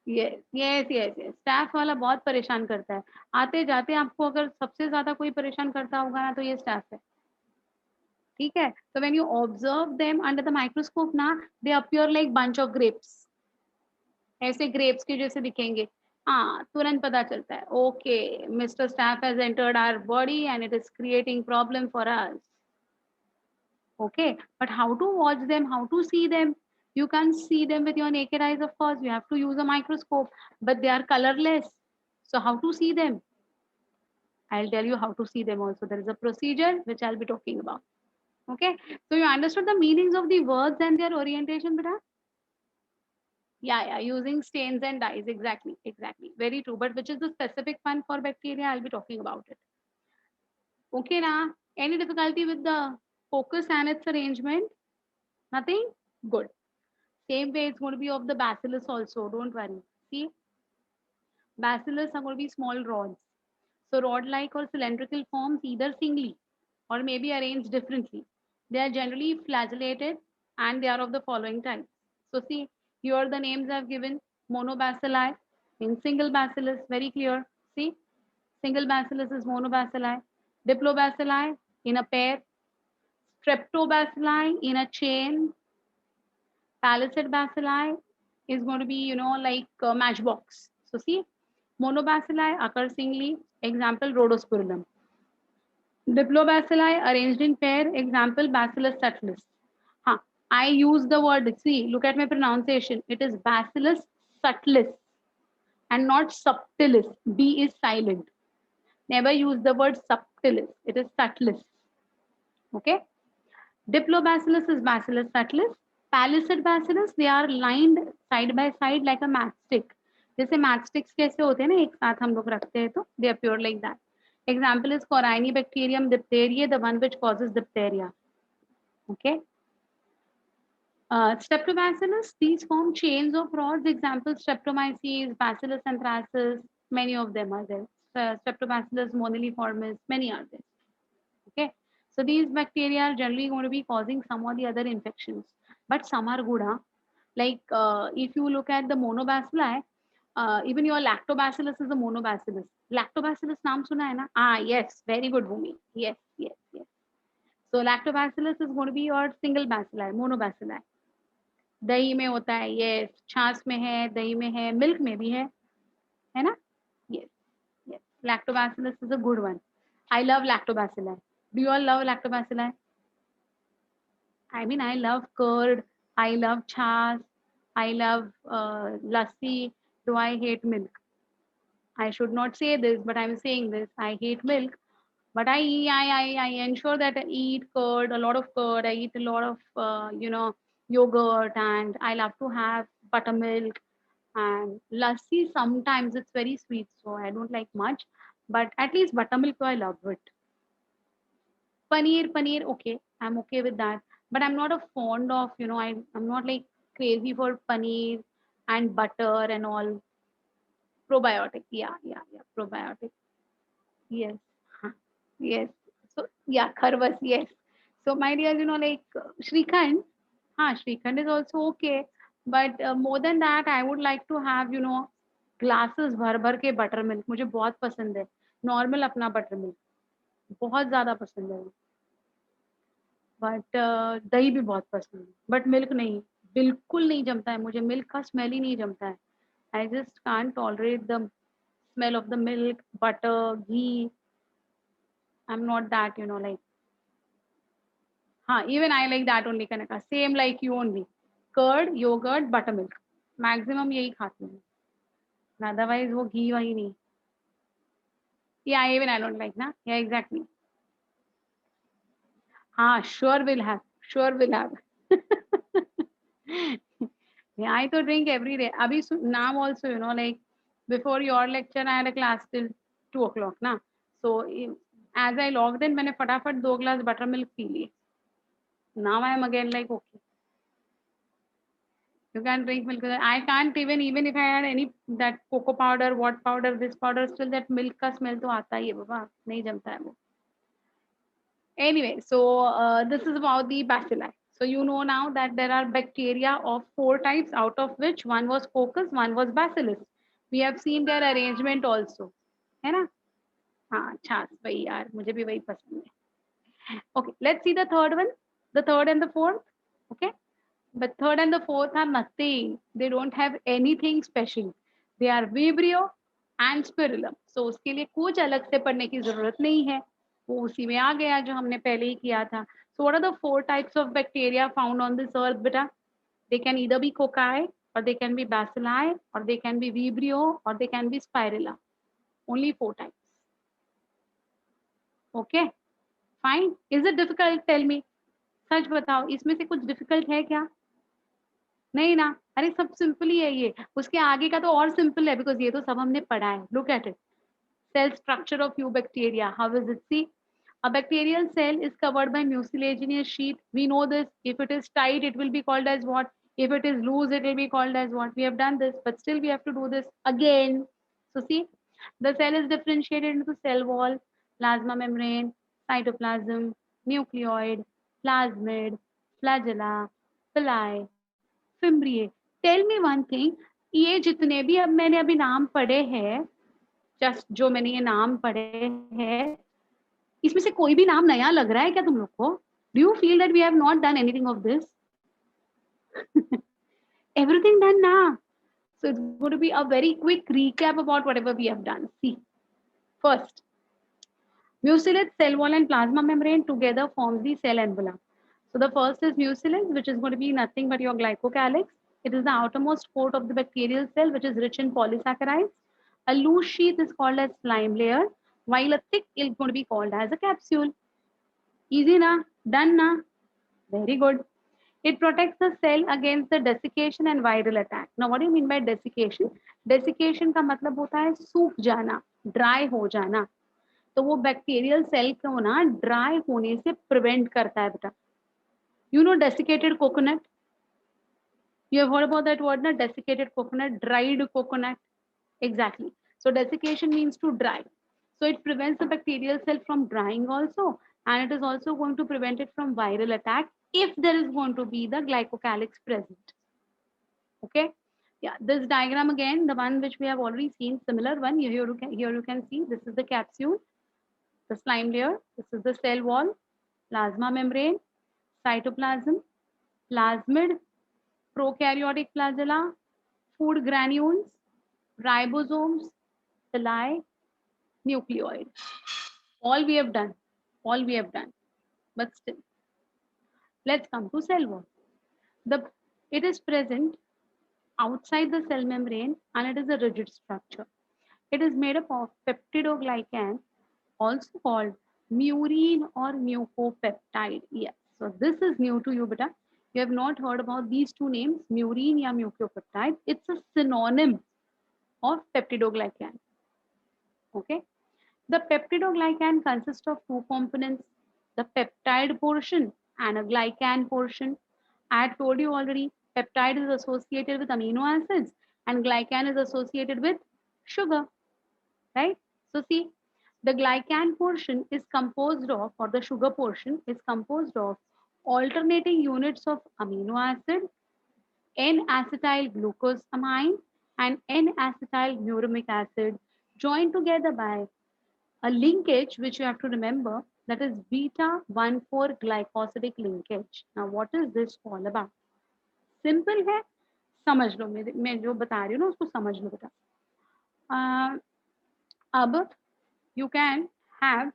Speaker 1: yes, staff वाला बहुत परेशान करता है। आते जाते आपको अगर सबसे ज्यादा कोई परेशान करता होगा ना, तो ये स्टाफ है। ठीक है, तो when you observe them under the microscope ना, they appear like bunch of grapes, ऐसे ग्रेप्स के जैसे दिखेंगे। हाँ, तुरंत पता चलता है, okay mister staph has entered our body and it is creating problem for us. Okay, but how to watch them, how to see them? You can't see them with your naked eyes, of course. You have to use a microscope, but they are colorless. So, how to see them? I'll tell you how to see them also. There is a procedure which I'll be talking about. Okay, so you understood the meanings of the words and their orientation, beta? Yeah, using stains and dyes. Exactly, exactly. Very true. But which is the specific one for bacteria? I'll be talking about it. Okay, now, any difficulty with the focus and its arrangement? Nothing? Good. Same way it's going to be of the bacillus also. Don't worry. See, bacillus are going to be small rods. So rod-like or cylindrical forms either singly or maybe arranged differently. They are generally flagellated and they are of the following types. So see, here the names I've given: monobacilli in single bacillus, very clear. See, single bacillus is monobacilli, diplobacilli in a pair, streptobacilli in a chain, palisade bacilli is going to be, like matchbox. So see, monobacilli occur singly, example rhodospirillum. Diplobacilli arranged in pair, example Bacillus subtilis. Huh. I use the word, see, look at my pronunciation. It is Bacillus subtilis and not subtilis. B is silent. Never use the word subtilis. It is subtilis. Okay. Diplobacillus is Bacillus subtilis. Palisade bacillus, they are lined side by side like a matchstick. जैसे matchsticks कैसे होते हैं ना, एक साथ हम लोग रखते हैं तो they appear like that. Example is Corynebacterium diphtheriae, the one which causes diphtheria. Okay. Streptobacillus, these form chains of rods. Example Streptomyces, Bacillus anthracis, many of them are there. Streptobacillus moniliformis, many are there. Okay, so these bacteria are generally going to be causing some or the other infections, but some are good. Huh? Like if you look at the monobacilli, even your lactobacillus is a monobacillus. Lactobacillus naam suna hai na? Ah, yes, very good, Bhumi. Yes, yes, yes. So lactobacillus is going to be your single bacilli, monobacilli. दही में होता है, yes. छाछ में है, दही में है, मिल्क में भी है ना? Yes, yes. Lactobacillus is a good one. I love lactobacilli. Do you all love lactobacilli? I mean, I love curd, I love chas, I love lassi. Do I hate milk? I should not say this, but I'm saying this. I hate milk, but I ensure that I eat curd, a lot of curd. I eat a lot of yogurt, and I love to have buttermilk and lassi. Sometimes it's very sweet, so I don't like much. But at least buttermilk, I love it. Paneer, okay, I'm okay with that. But I'm not a fond of, I'm not like crazy for paneer and butter and all. Probiotic, yeah, probiotic. Yes, huh, yes. So yeah, kharvas, yes. So my dear, like Shrikhand, Shrikhand is also okay. But more than that, I would like to have, glasses भर भर के buttermilk. मुझे बहुत पसंद है. Normal अपना buttermilk. बहुत ज़्यादा पसंद है. बट दही भी बहुत पसंद है, बट मिल्क नहीं, बिल्कुल नहीं जमता है मुझे, मिल्क का स्मेल ही नहीं जमता है. I just can't tolerate the smell of the milk, butter, ghee. I am not that, like. हाँ, even I like that only, Kanaka same like you only. Curd, yogurt, buttermilk, maximum यही खाती हूँ. Otherwise वो घी वही नहीं. या इवन आई डोंट लाइक ना. या एग्जैक्टली. हाँ, sure will have. Yeah, I to drink every day. Abhi now also, like before your lecture, I had a class till 2 o'clock, na. So as I logged in, मैंने फटाफट 2 glass buttermilk P लिए. Now I am again like, okay, you can drink milk. I can't even if I had any that cocoa powder, what powder, this powder, still that milk का smell तो आता ही है बाबा, नहीं जमता है वो. Anyway, so this is about the bacilli. So you know now that there are bacteria of 4 types, out of which one was coccus, one was bacillus. We have seen their arrangement also, है ना? हाँ, छाछ वही यार, मुझे भी वही पसंद है. Okay, let's see the third one, the third and the fourth. Okay, but third and the fourth are nothing. They don't have anything special. They are vibrio and spirillum. So उसके लिए कुछ अलग से पढ़ने की जरूरत नहीं है, वो उसी में आ गया जो हमने पहले ही किया था। So what are the 4 types of bacteria found on this earth बेटा? They can either be cocci, or they can be bacilli, or they can be vibrio, or they can be spirilla. Only 4 types. Okay, fine. Is it difficult? Tell me. सच बताओ, इसमें से कुछ difficult है क्या? नहीं ना? अरे सब सिंपल ही है ये। उसके आगे का तो और सिंपल है, बिकॉज ये तो सब हमने पढ़ा है। Look at it. Cell structure of eubacteria. How is it? See, a bacterial cell is covered by mucilaginous sheath. We know this. If it is tight, it will be called as what? If it is loose, it will be called as what? We have done this, but still we have to do this again. So see, the cell is differentiated into cell wall, plasma membrane, cytoplasm, nucleoid, plasmid, flagella, villi, fimbriae. Tell me one thing. ये जितने भी अब मैंने अभी नाम पढ़े हैं, just जो मैंने ये नाम पढ़े हैं, इसमें से कोई भी नाम नया लग रहा है क्या तुम लोग को? Do you feel that we have not done anything of this? Everything done now. So it's going to be a very quick recap about whatever we have done. See, first, mucilage, cell wall, and plasma membrane together forms the cell envelope. So the first is mucilage, which is going to be nothing but your glycocalyx. It is the outermost coat of the bacterial cell, which is rich in polysaccharides. A loose sheath is called as slime layer, while a thick is going to be called as a capsule. Easy na? Done na? Very good. It protects the cell against the desiccation and viral attack. Now, what do you mean by desiccation? Desiccation का मतलब होता है सूख जाना, dry हो जाना। तो वो बैक्टीरियल सेल को ना ड्राई होने से प्रिवेंट करता है बेटा। You know desiccated coconut? You have heard about that word, na? Desiccated coconut, dried coconut. Exactly. So desiccation means to dry. So it prevents the bacterial cell from drying also, and it is also going to prevent it from viral attack if there is going to be the glycocalyx present. Okay. Yeah, this diagram again, the one which we have already seen, similar one. Here you can see this is the capsule, the slime layer. This is the cell wall, plasma membrane, cytoplasm, plasmid, prokaryotic flagella, food granules, ribosomes, villi, nucleoid. All we have done. All we have done. But still, let's come to cell wall. The it is present outside the cell membrane and it is a rigid structure. It is made up of peptidoglycan, also called murine or mucopeptide. Yes. So this is new to you, beta. You have not heard about these two names, murine or mucopeptide. It's a synonym of peptidoglycan. Okay. The peptidoglycan consists of two components, the peptide portion and a glycan portion. I had told you already, peptide is associated with amino acids and glycan is associated with sugar, right? So see, the glycan portion is composed of, or the sugar portion is composed of alternating units of amino acid, N-acetyl glucosamine and N-acetyl uramic acid joined together by a linkage which you have to remember, that is beta 1,4 glycosidic linkage. Now what is this all about? Simple है, समझ लो, मैं जो बता रही हूँ ना उसको समझ लो बेटा। अब you can have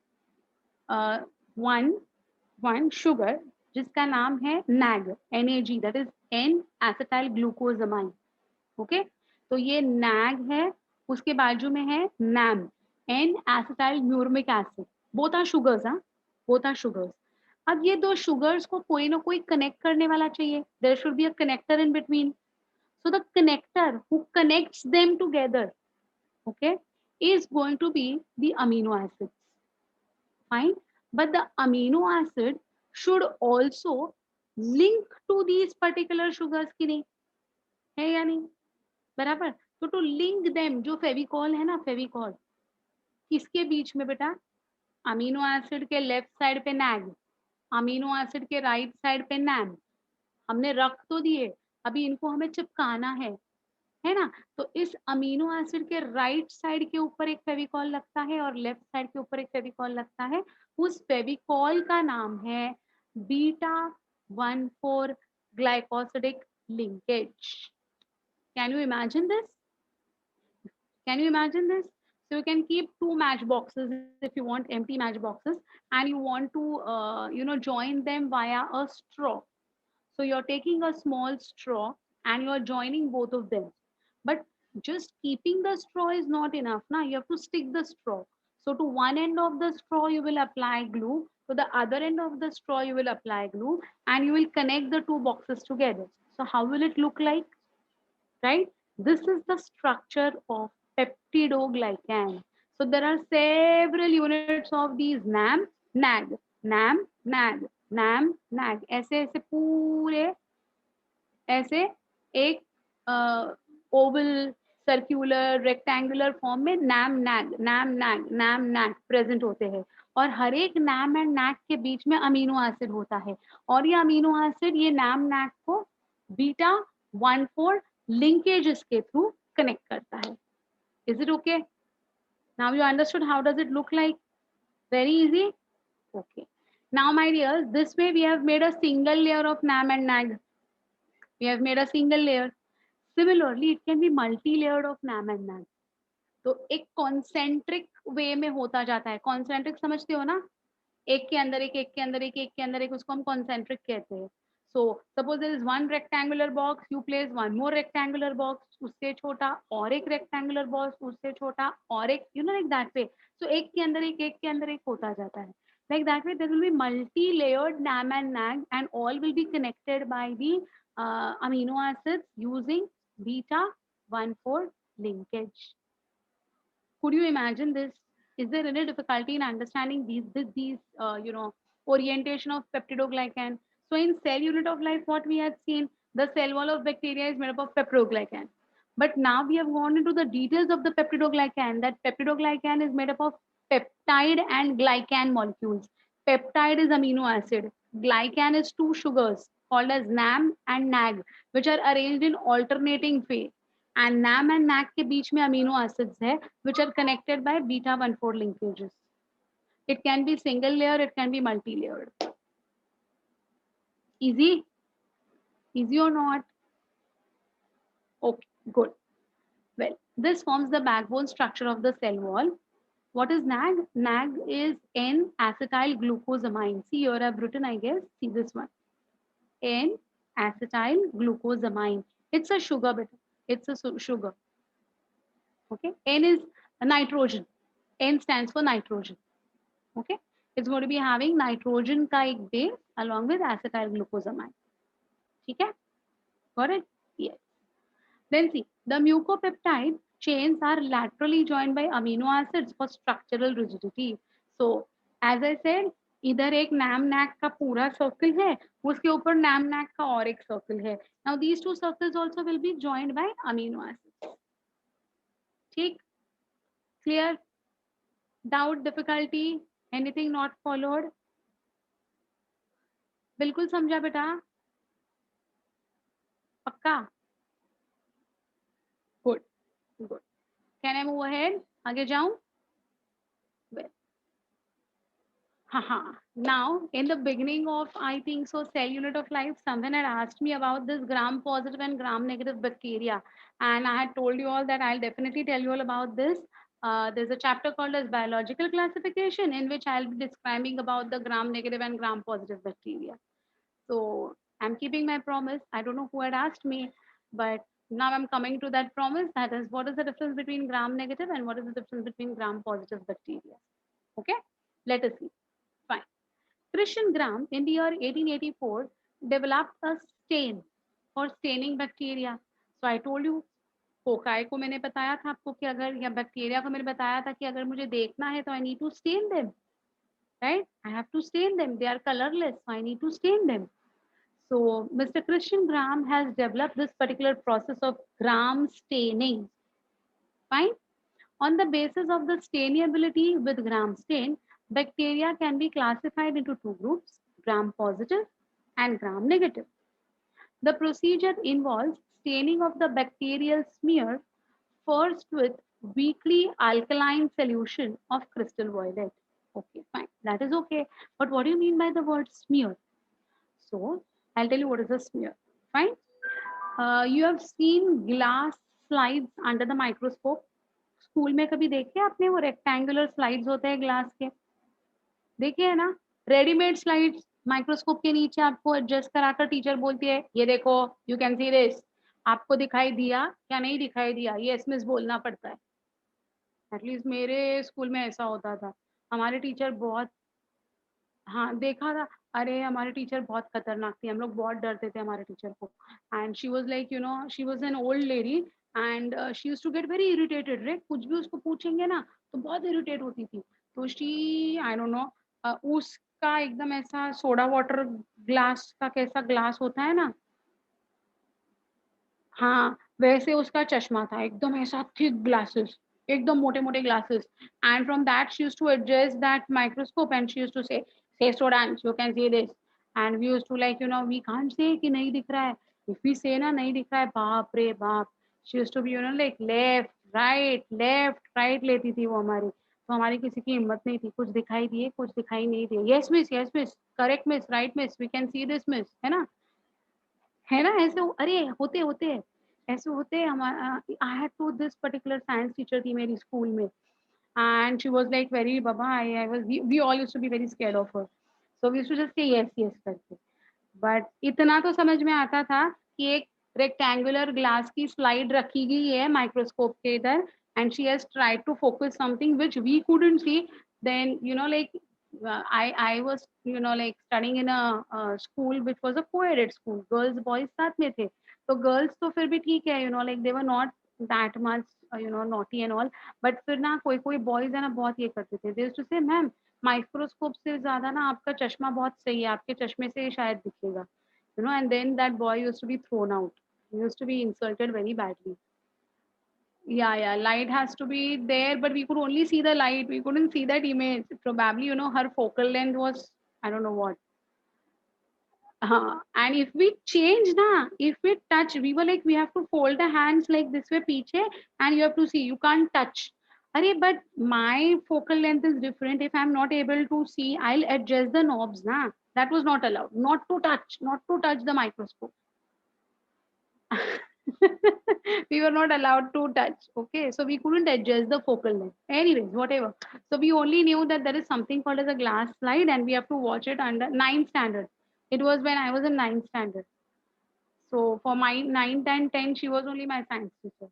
Speaker 1: one sugar जिसका नाम है NAG, NAG, that is N-acetyl glucosamine. Okay, तो ये NAG है, उसके बाजू में है NAM, N-acetyl uramic acid. Both are sugars, हाँ, बोथ आर शुगर्स. अब ये दो शुगर्स को कोई ना कोई कनेक्ट करने वाला चाहिए. There should be a connector in between. So the connector who connects them together, okay, is going to be the amino acids. Fine, but the amino acid should also link to these particular sugars की नहीं है या नहीं, बराबर. तो to link them, जो फेविकॉल है ना, फेविकॉल किसके बीच में बेटा? अमीनो एसिड के लेफ्ट साइड पे नैग, अमीनो एसिड के राइट साइड पे नैम. हमने रख तो दिए, अभी इनको हमें चिपकाना है ना. तो इस अमीनो एसिड के राइट साइड के ऊपर एक फेविकॉल लगता है और लेफ्ट साइड के ऊपर एक फेविकॉल लगता है. उस फेविकॉल का नाम है beta 1,4 glycosidic linkage. Can you imagine this? Can you imagine this? So you can keep two match boxes if you want empty match boxes, and you want to join them via a straw. So you're taking a small straw and you're joining both of them. But just keeping the straw is not enough. Now you have to stick the straw. So to one end of the straw, you will apply glue. To the other end of the straw, you will apply glue, and you will connect the two boxes together. So how will it look like? Right? This is the structure of peptidoglycan. So there are several units of these NAG, NAM, NAG, NAM, NAG. ऐसे ऐसे पूरे ऐसे एक Oval circular rectangular form में NAM nag present होते हैं, और हर एक नैम एंड नैग के बीच में अमीनो एसिड होता है, और ये अमीनो एसिड ये नैम नैग को बीटा 1,4 लिंकेजेस के थ्रू कनेक्ट करता है. Is it okay? Now you understood how does it look like? Very easy. Okay. Now, my dears, this way we have made a single layer of NAM and NAG. We have made a single layer. Similarly, it can be multi-layered of NAM and NAG. तो एक concentric वे में होता जाता है. Concentric समझते हो ना? एक के अंदर एक, एक के अंदर एक, एक के अंदर एक, उसको हम कॉन्सेंट्रिक कहते हैं. So suppose there is one rectangular box, you place one more rectangular box, उससे छोटा और एक rectangular box, उससे छोटा और एक, like that way. So एक के अंदर एक के अंदर एक होता जाता है. Like that way, there will be multi-layered NAM and NAG, and all will be connected by the amino acids using beta 1,4 linkage. Could you imagine this? Is there any difficulty in understanding these orientation of peptidoglycan? So in cell unit of life, what we had seen, the cell wall of bacteria is made up of peptidoglycan. But now we have gone into the details of the peptidoglycan. That peptidoglycan is made up of peptide and glycan molecules. Peptide is amino acid. Glycan is two sugars called as NAM and NAG, which are arranged in alternating phase. And NAM and NAC के बीच में amino acids है, which are connected by beta 1,4 linkages. It can be single layer, it can be multi-layered. Easy? Easy or not? Okay, good. Well, this forms the backbone structure of the cell wall. What is NAG? NAG is N-acetyl glucosamine. See, here I've written, I guess. See this one. N-acetyl glucosamine. It's a sugar, but it's a sugar. Okay, N is nitrogen. N stands for nitrogen. Okay, it's going to be having nitrogen ka ek base along with acetyl glucosamine. Okay, got it? Yes. Then see, the mucopeptide chains are laterally joined by amino acids for structural rigidity. So, as I said, इधर एक NAM NAC का पूरा circle है, उसके ऊपर NAM NAC का और एक सर्कल है. Now these two circles also will be joined by amino acids. ठीक? Clear? Doubt, difficulty, anything not followed? बिल्कुल समझा बेटा? पक्का? Good, good. Can I move ahead? आगे जाऊं? Well, now in the beginning of, I think so, cell unit of life, someone had asked me about this gram positive and gram negative bacteria, and I had told you all that I'll definitely tell you all about this. There's a chapter called as biological classification, in which I'll be describing about the gram negative and gram positive bacteria. So I'm keeping my promise. I don't know who had asked me, but now I'm coming to that promise. That is, what is the difference between gram negative and what is the difference between gram positive bacteria? Okay, let us see. Fine. Christian Gram in the year 1884 developed a stain for staining bacteria. So I told you, foci को मैंने बताया था आपको कि अगर, या bacteria को मैंने बताया था कि अगर मुझे देखना है तो I need to stain them, right? I have to stain them. They are colorless, so I need to stain them. So Mr. Christian Gram has developed this particular process of gram staining. Fine. On the basis of the stainability with gram stain, bacteria can be classified into two groups, gram positive and gram negative. The procedure involves staining of the bacterial smear first with weakly alkaline solution of crystal violet. Okay, fine. That is okay. But what do you mean by the word smear? So I'll tell you what is a smear. Fine. You have seen glass slides under the microscope. School में कभी देखे आपने वो rectangular slides होते हैं glass के? देखे है ना? रेडीमेड स्लाइड्स माइक्रोस्कोप के नीचे आपको एडजस्ट कराकर टीचर बोलती है, "ये देखो, यू कैन सी दिस।" आपको दिखाई दिया या नहीं दिखाई दिया? यस मिस बोलना पड़ता है। एटलीस्ट मेरे स्कूल में ऐसा होता था। हमारे टीचर बहुत हाँ, देखा था। अरे! हमारे टीचर बहुत खतरनाक थी, हम लोग बहुत डरते थे हमारे टीचर को। And she was like she was an old lady and she used to get very irritated right कुछ भी उसको पूछेंगे ना, तो बहुत इरिटेट होती थी। तो शी आई डोंट नो उसका एकदम ऐसा सोडा वाटर ग्लास का कैसा ग्लास होता है ना हाँ, वैसे उसका चश्मा था, एकदम ऐसा थिक ग्लासेस, एकदम मोटे-मोटे glasses and from that she used to adjust that microscope and she used to say students you can see this and we used to like we can't say कि नहीं दिख रहा है। इफ वी से ना नहीं दिख रहा है, बाप रे बाप! She used to be like left, right लेती थी वो हमारी। तो हमारी किसी की हिम्मत नहीं थी, कुछ दिखाई दिए, कुछ दिखाई नहीं दिए। Yes miss, correct miss, right miss, we can see this miss, है ना? ऐसे अरे होते हैं, ऐसे होते हैं I had to this particular science teacher थी मेरी स्कूल में and she was like very बाबा I was we all used to be very scared of her. So we used to just say yes करके। But इतना तो समझ में आता था कि एक रेक्टेंगुलर ग्लास की स्लाइड रखी गई है माइक्रोस्कोप के इधर and she has tried to focus something which we couldn't see then like I was like studying in a school which was a co-eded school girls boys साथ में थे तो girls तो फिर भी ठीक है like they were not that much naughty and all but फिर ना कोई कोई boys है ना बहुत ये करते थे they used to say ma'am microscope से ज़्यादा ना आपका चश्मा बहुत सही है, आपके चश्मे से शायद दिखेगा, and then that boy used to be thrown out. He used to be insulted very badly. Yeah, light has to be there, but we could only see the light. We couldn't see that image. Probably, her focal length was, I don't know what. And if we change na, if we touch, we were like, we have to fold the hands like this way, piche, and you have to see, you can't touch. Arey, but my focal length is different. If I'm not able to see, I'll adjust the knobs na. That was not allowed. Not to touch the microscope. We were not allowed to touch. Okay, so we couldn't adjust the focal length. Anyways, whatever. So we only knew that there is something called as a glass slide, and we have to watch it under ninth standard. It was when I was in ninth standard. So for my ninth and 10, she was only my science teacher.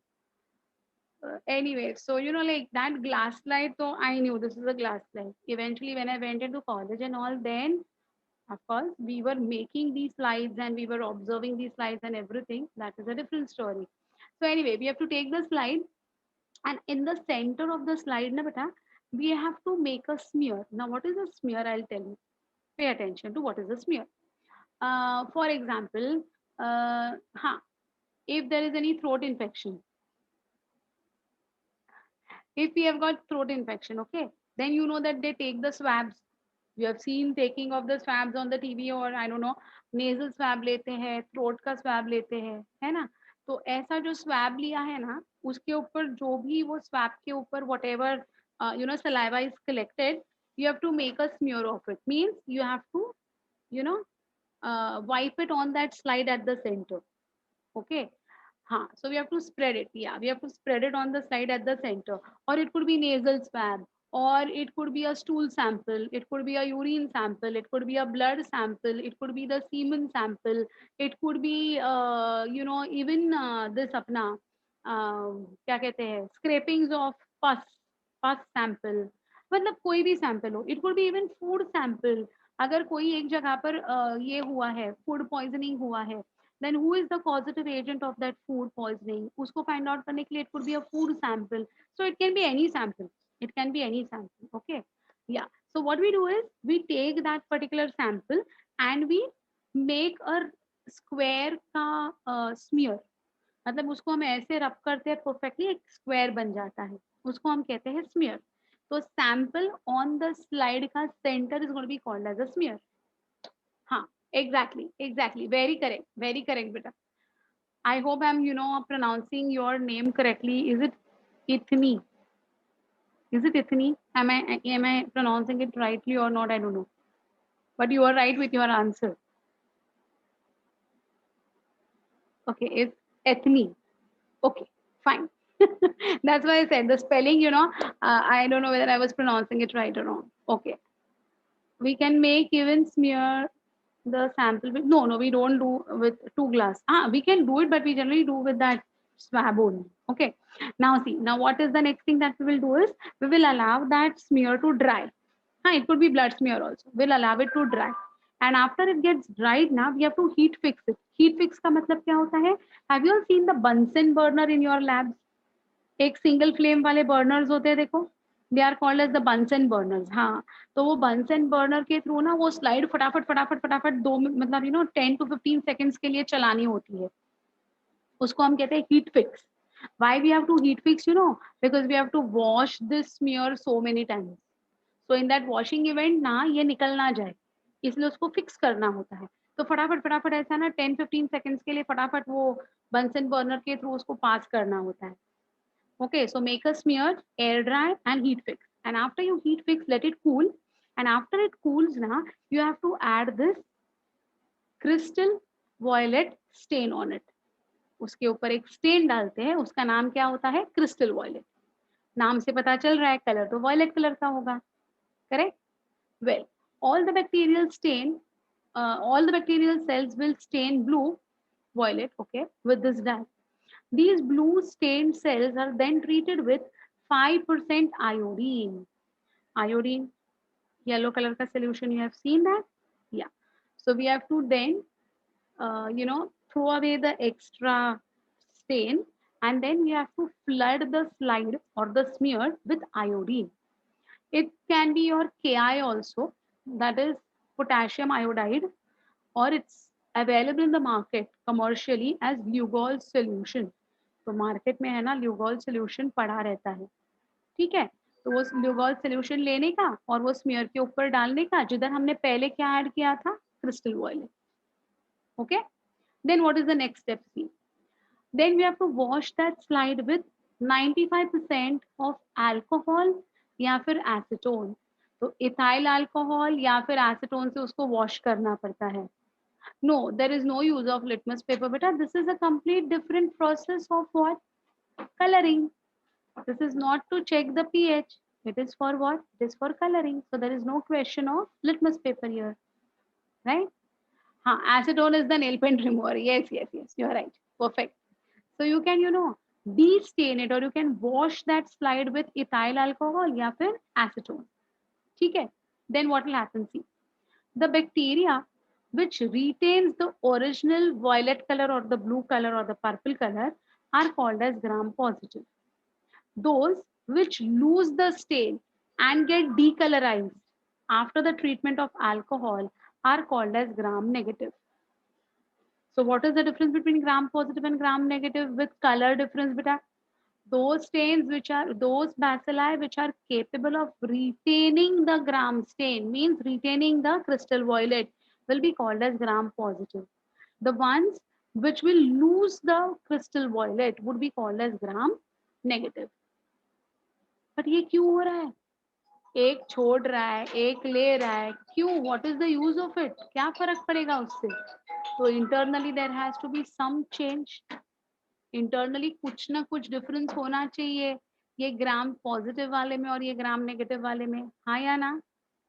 Speaker 1: Anyway, so like that glass slide, so I knew this is a glass slide. Eventually, when I went into college and all, then of course, we were making these slides and we were observing these slides and everything. That is a different story. So anyway, we have to take the slide and in the center of the slide, na beta, we have to make a smear. Now, what is a smear? I'll tell you. Pay attention to what is a smear. For example, if there is any throat infection, if we have got throat infection, okay, then you know that they take the swabs. You have seen taking of the swabs on the TV or I don't know, nasal swab लेते हैं, throat का swab लेते हैं, है ना? तो ऐसा जो swab लिया है ना, उसके ऊपर जो भी वो swab के ऊपर whatever saliva is collected, you have to make a smear of it. Means you have to, you know, wipe it on that slide at the center. Okay. So we have to spread it. Yeah, we have to spread it on the slide at the center. Or it could be nasal swab, or it could be a stool sample, it could be a urine sample, it could be a blood sample, it could be the semen sample, it could be, even this अपना क्या कहते हैं scrapings of pus sample. मतलब कोई भी sample हो. It could be even food sample. अगर कोई एक जगह पर ये हुआ है, food poisoning हुआ है, then who is the causative agent of that food poisoning usko find out karne ke liye it could be a food sample so it can be any sample okay yeah so what we do is we take that particular sample and we make a square ka smear मतलब उसको हम ऐसे रब करते हैं perfectly एक square बन जाता है उसको हम कहते हैं स्मीयर तो सैंपल ऑन द स्लाइड का centre is going to be called as a smear हाँ exactly very correct beta I hope I'm, pronouncing your name correctly. Is it Ithni? Is it Ithni? Am I pronouncing it rightly or not? I don't know. But you are right with your answer. Okay, it's Ethni. Okay, fine. That's why I said the spelling, I don't know whether I was pronouncing it right or wrong. Okay. We can make even smear the sample with, no, we don't do with 2 glass. We can do it, but we generally do with that swab only. Okay. Now see, now what is the next thing that we will do is we will allow that smear to dry. It could be blood smear also. We'll allow it to dry. And after it gets dried, now we have to heat fix it. Heat fix का मतलब क्या होता है? Have you all seen the Bunsen burner in your labs? एक single flame वाले burners होते हैं, देखो, they are called as the Bunsen burners. हाँ, तो वो बंसन बर्नर के थ्रू ना वो स्लाइड फटाफट फटाफट फटाफट दो मतलब 10 to 15 सेकंड्स के लिए चलानी होती है. उसको हम कहते हैं heat fix. Why we have to heat fix? Because we have to wash this smear so many times. So in that washing event ना ये निकल ना जाए, इसलिए उसको फिक्स करना होता है. तो फटाफट फटाफट ऐसा ना 10-15 सेकंड्स के लिए फटाफट वो बंसन बर्नर के थ्रू उसको पास करना होता है. Okay, so make a smear, air dry, and heat fix. And after you heat fix, let it cool. And after it cools, now you have to add this crystal violet stain on it. उसके ऊपर एक stand डालते हैं, उसका नाम क्या होता है? Crystal violet. नाम से पता चल रहा है कलर तो वॉयलेट कलर का होगा. Correct. Well, all the bacterial stain, all the bacterial cells will stain blue, violet, okay, with this dye. These blue stained cells are then treated with 5% iodine. Iodine, yellow color ka solution, you have seen that? Yeah. So we have to then, throw away the extra stain, and then we have to flood the slide or the smear with iodine. It can be your Ki also, that is potassium iodide, or it's available in the market commercially as Lugol solution. तो market में है ना ल्यूगॉल solution पड़ा रहता है. ठीक है, तो वो ल्यूगॉल सोल्यूशन लेने का और वो स्मीयर के ऊपर डालने का, जिधर हमने पहले क्या ऐड किया था? Crystal oil. Okay, then what is the next step? See, then we have to wash that slide with 95% of alcohol या फिर एसीटोन. तो इथाइल अल्कोहल या फिर एसीटोन से उसको वॉश करना पड़ता है. No, there is no use of litmus paper, beta. This is a complete different process of what? Coloring. This is not to check the pH. It is for what? It is for coloring. So there is no question of litmus paper here, right? Acetone is the nail paint remover. Yes, yes, yes. You're right. Perfect. So you can, de-stain it, or you can wash that slide with ethyl alcohol या फिर acetone. ठीक है? Then what will happen? See, the bacteria which retains the original violet color or the blue color or the purple color are called as gram positive. Those which lose the stain and get decolorized after the treatment of alcohol are called as gram negative. So what is the difference between gram positive and gram negative with color difference, beta? Those stains which are, those bacilli which are capable of retaining the gram stain, means retaining the crystal violet, will be called as gram positive. The ones which will lose the crystal violet would be called as gram negative. But ये क्यों हो रहा है? एक छोड़ रहा है, एक ले रहा है, क्यों? What is the use of it? क्या फर्क पड़ेगा उससे? तो internally there has to be some change. Internally कुछ ना कुछ डिफरेंस होना चाहिए, ये ग्राम पॉजिटिव वाले में और ये ग्राम नेगेटिव वाले में. हाँ या ना?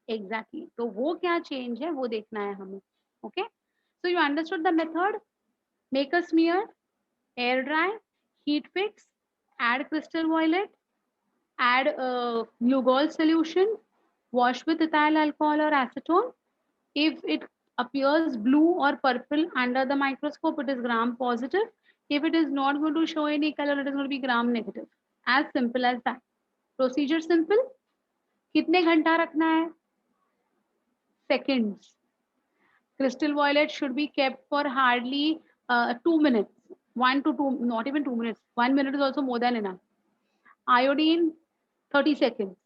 Speaker 1: एग्जैक्टली. तो वो क्या चेंज है वो देखना है हमें. Okay, so you understood the method. Make a smear, air dry, heat fix, add crystal violet, add Lugol solution, wash with ethyl alcohol or acetone. If it appears blue or purple under the microscope, it is gram positive. If it is not going to show any color, it is going to be gram negative. As simple as that. Procedure simple. कितने घंटा रखना है? Seconds. Crystal violet should be kept for hardly 2 minutes. 1 to 2, not even 2 minutes. 1 minute is also more than enough. Iodine 30 seconds.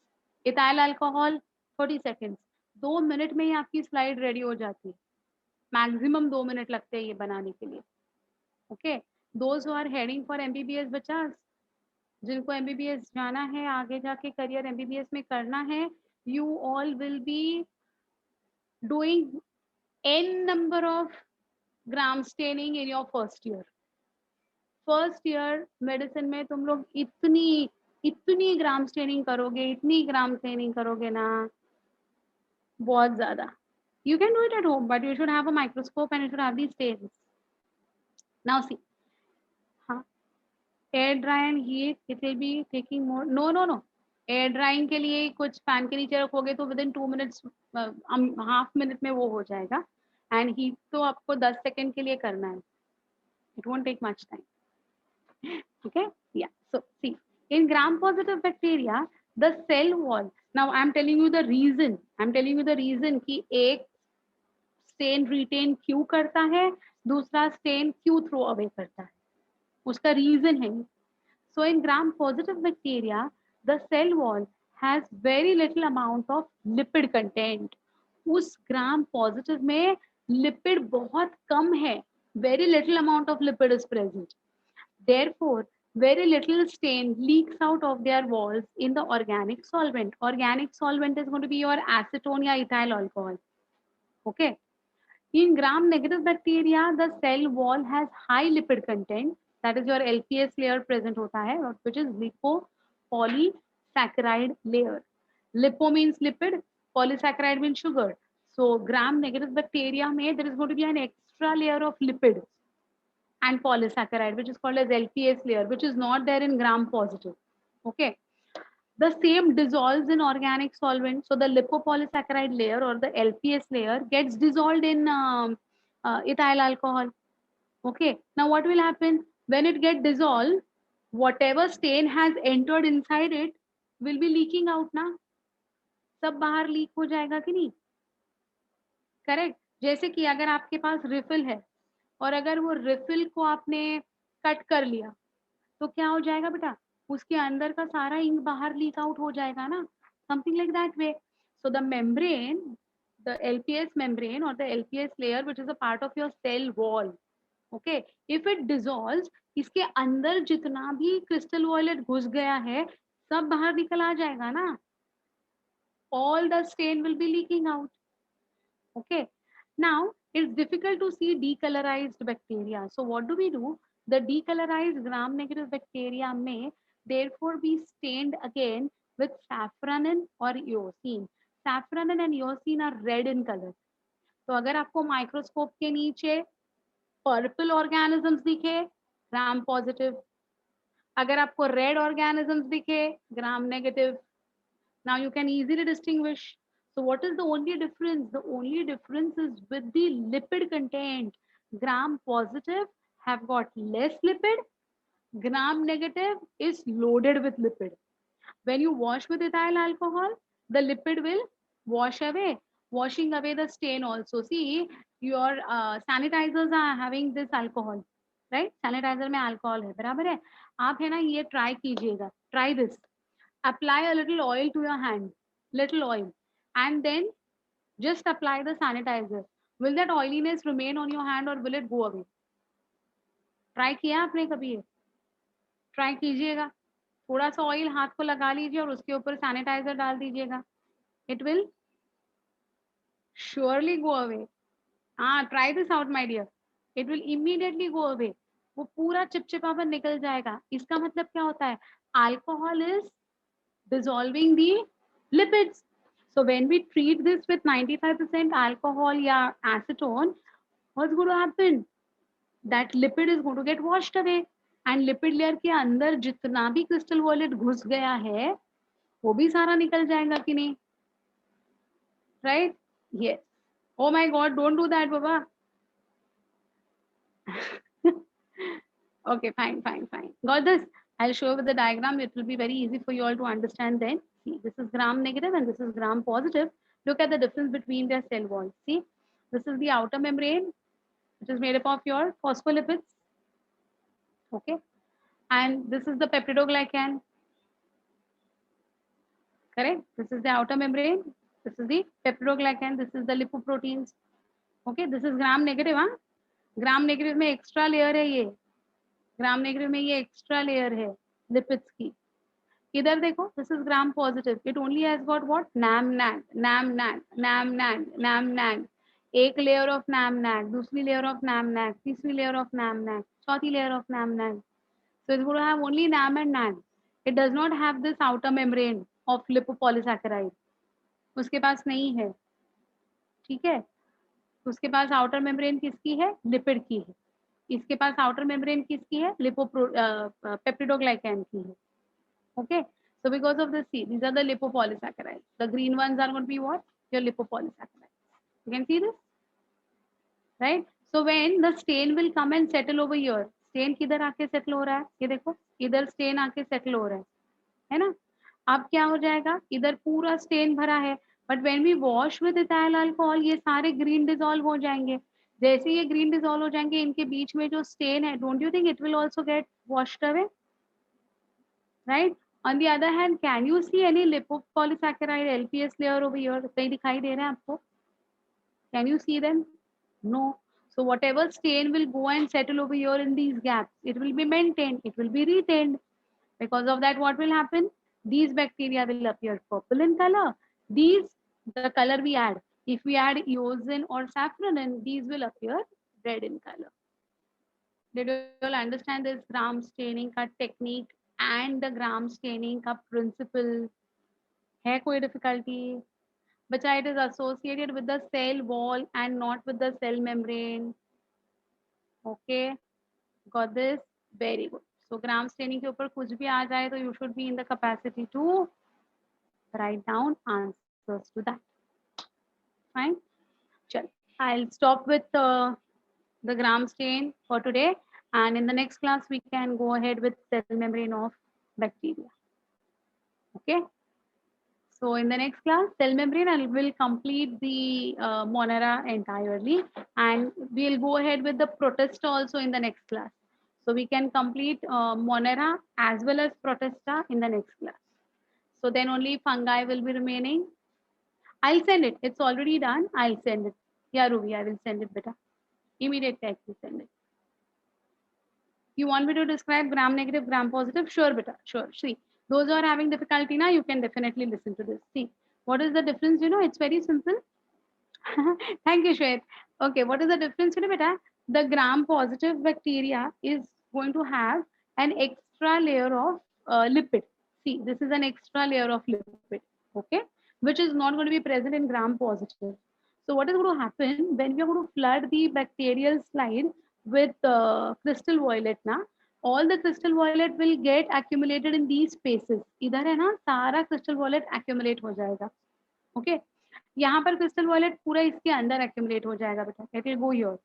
Speaker 1: Ethyl alcohol 30 seconds. 2 minute में ही आपकी slide ready हो जाती है. Maximum 2 minute लगते हैं ये बनाने के लिए. Okay, those who are heading for MBBS बच्चा, जिनको एमबीबीएस जाना है, आगे जाके करियर एमबीबीएस में करना है, you all will be doing n number of gram staining in your first year. First year medicine में तुम लोग इतनी इतनी ग्राम स्टेनिंग करोगे, इतनी ग्राम स्टेनिंग करोगे ना, बहुत ज्यादा. You can do it at home, but you should have a microscope and you should have these stains. Now see, हाँ, air dry and heat, it will be taking more. No, no, no. Air drying के लिए कुछ fan के नीचे रखोगे तो with in 2 minutes, half minute में वो हो जाएगा. एंड हीट तो आपको 10 सेकेंड के लिए करना है. It won't take much time. Okay, yeah. So see, in gram positive bacteria, the cell wall. Now I'm telling you the reason. I'm telling you the reason कि एक stain retain क्यों करता है, दूसरा stain क्यों throw away करता है. उसका reason है. So in gram positive bacteria, the cell wall has very little amount of lipid content. उस gram positive में lipid बहुत कम है. Very little amount of lipid is present. Therefore, very little stain leaks out of their walls in the organic solvent. Organic solvent is going to be your acetone or ethyl alcohol. Okay. In gram-negative bacteria, the cell wall has high lipid content. That is your LPS layer present hota hai, which is lipopolysaccharide layer. Lipo means lipid, polysaccharide means sugar. So gram-negative bacteria में there is going to be an extra layer of lipid and polysaccharide, which is called as LPS layer, which is not there in gram positive. Okay. The same dissolves in organic solvent. So the lipopolysaccharide layer or the LPS layer gets dissolved in ethyl alcohol. Okay. Now what will happen? When it gets dissolved, whatever stain has entered inside it will be leaking out ना. सब बाहर leak हो जाएगा कि नहीं. Correct. जैसे कि अगर आपके पास रिफिल है और अगर वो रिफिल को आपने कट कर लिया तो क्या हो जाएगा बेटा, उसके अंदर का सारा इंक बाहर लीक आउट हो जाएगा ना. Something like that way. So the membrane, the LPS membrane और the LPS layer which is a part of your cell wall, okay, if it dissolves, इसके अंदर जितना भी क्रिस्टल वॉयलेट घुस गया है सब बाहर निकल आ जाएगा ना. All the stain will be leaking out. Okay. Now it's difficult to see decolorized bacteria. So what do we do? The decolorized gram-negative bacteria may therefore be stained again with safranin or eosine. Safranin and eosine are red in color. तो अगर आपको microscope के नीचे purple organisms दिखे, gram positive. अगर आपको red organisms दिखे, gram negative. Now you can easily distinguish. So what is the only difference? The only difference is with the lipid content. Gram positive have got less lipid. Gram negative is loaded with lipid. When you wash with ethyl alcohol, the lipid will wash away, washing away the stain also. See, your sanitizers are having this alcohol, right? Sanitizer में alcohol है, बराबर है. आप है ना ये try कीजिएगा. Try this. Apply a little oil to your hand, little oil, and then just apply the sanitizer. Will that oiliness remain on your hand or will it go away? Try किया आपने कभी ये? Try कीजिएगा. थोड़ा सा oil हाथ को लगा लीजिए और उसके ऊपर सैनिटाइजर डाल दीजिएगा. It will surely go away. हाँ, try this out my dear. It will immediately go away. वो पूरा चिपचिपापन निकल जाएगा. इसका मतलब क्या होता है? Alcohol is dissolving the lipids. So when we treat this with 95% alcohol या acetone, what's going to happen? That lipid is going to get washed away. And lipid layer के अंदर जितना भी crystal violet घुस गया है, वो भी सारा निकल जाएगा कि नहीं? Right? Yes. Oh my God! Don't do that, Baba. Okay, fine, fine, fine. Got this? I'll show you with the diagram. It will be very easy for you all to understand then. See, this is gram negative and this is gram positive. Look at the difference between their cell walls. See, this is the outer membrane, which is made up of your phospholipids. Okay. And this is the peptidoglycan. Correct? This is the outer membrane. This is the peptidoglycan. This is the lipoproteins. Okay. This is gram negative. Huh? Gram negative में extra layer है ये. Gram negative में ये extra layer है lipids की. इधर देखो, this is gram positive. It only has got what? NAM NAG, NAM NAG, NAM NAG, NAM NAG. एक लेयर ऑफ नैम नैग, दूसरी लेयर ऑफ नैम नैग, तीसरी लेयर ऑफ नैम नैग, चौथी layer of NAM NAG. So it's going to have only NAM and NAN. It does not have this outer membrane of lipopolysaccharide. उसके पास नहीं है, ठीक है. उसके पास outer membrane किसकी है? लिपिड की है. इसके पास आउटर मेम्ब्रेन किसकी है? पेप्टिडोग्लाइकैन की है. Okay, so because of this, see, these are the lipopolysaccharides. The green ones are going to be what? Your lipopolysaccharides. You can see this, right? So when the stain will come and settle over here, stain किधर आके settle हो रहा है? ये देखो, इधर stain आके settle हो रहा है ना? अब क्या हो जाएगा? इधर पूरा stain भरा है, but when we wash with ethyl alcohol, ये सारे green dissolve हो जाएंगे. जैसे ये green dissolve हो जाएंगे, इनके बीच में जो stain है, don't you think it will also get washed away? Right? On the other hand, can you see any lipopolysaccharide LPS layer over here? कहीं दिखाई दे रहे हैं आपको? Can you see them? No. So whatever stain will go and settle over here in these gaps, it will be maintained, it will be retained. Because of that, what will happen? These bacteria will appear purple in color. These, the color we add. If we add eosin or safranin, these will appear red in color. Did you all understand this gram staining का technique and the gram staining का principle? है कोई difficulty? Bacha, it is associated with the cell wall and not with the cell membrane. Okay, got this? Very good. So gram staining के ऊपर कुछ भी आ जाए तो you should be in the capacity to write down answers to that. Fine. Chal. I'll stop with the gram stain for today, and in the next class we can go ahead with cell membrane of bacteria. Okay. So in the next class, cell membrane, I will complete the Monera entirely, and we'll go ahead with the Protista also in the next class. So we can complete Monera as well as Protista in the next class. So then only fungi will be remaining. I'll send it. It's already done. I'll send it. Yeah, Ruby, I will send it, beta. Immediately I will send it. You want me to describe gram negative, gram positive? Sure, beta. Sure. See, those who are having difficulty now, you can definitely listen to this. See, what is the difference? You know, it's very simple. Thank you, Shwet. Okay, what is the difference? You know, beta? The gram positive bacteria is going to have an extra layer of lipid. See, this is an extra layer of lipid, okay, which is not going to be present in gram positive. So what is going to happen when we are going to flood the bacterial slide with crystal violet ना, all the crystal violet will get accumulated in these spaces. इधर है ना, सारा crystal violet accumulate हो जाएगा. Okay, यहाँ पर crystal violet पूरा इसके अंदर accumulate हो जाएगा बेटा. It will go here.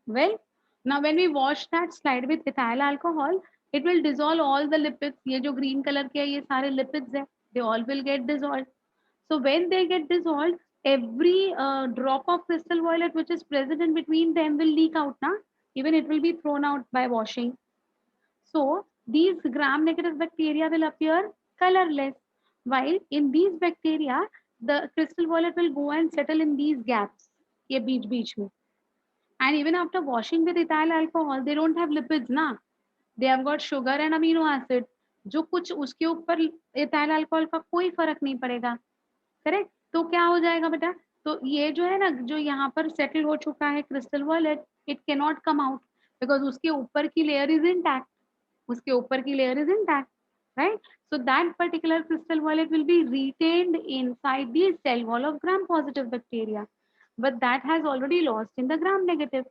Speaker 1: Well, now when we wash that slide with ethyl alcohol, it will dissolve all the lipids. ये जो green color के है, ये सारे lipids है. They all will get dissolved. So when they get dissolved, every drop of crystal violet which is present in between them will leak out now. Even it will be thrown out by washing. So these gram negative bacteria will appear colorless, while in these bacteria the crystal violet will go and settle in these gaps, ये बीच में. And even after washing with ethyl alcohol, they don't have lipids ना, they have got sugar and amino acid. जो कुछ उसके ऊपर ethyl alcohol का कोई फर्क नहीं पड़ेगा. करेक्ट. तो क्या हो जाएगा बेटा? तो ये जो है ना, जो यहाँ पर सेटल हो चुका है crystal wallet, it can not come out because उसके ऊपर की लेयर इज इंटैक्ट. उसके ऊपर की layer is intact, right? So that particular crystal violet will be retained inside the cell wall of gram positive bacteria, but that has already lost in the gram negative.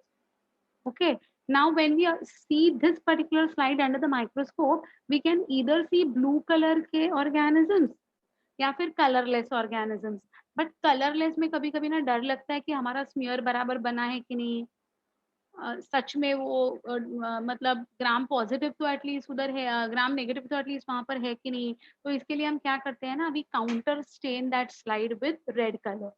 Speaker 1: Okay, now when we see this particular slide under the microscope, we can either see blue color के organisms या फिर colourless organisms. But colourless में कभी कभी ना डर लगता है कि हमारा स्मीयर बराबर बना है कि नहीं. सच में वो मतलब ग्राम पॉजिटिव तो एटलीस्ट उधर है, ग्राम नेगेटिव तो एटलीस्ट वहां पर है कि नहीं. तो इसके लिए हम क्या करते हैं ना, अभी counter stain that slide with red colour.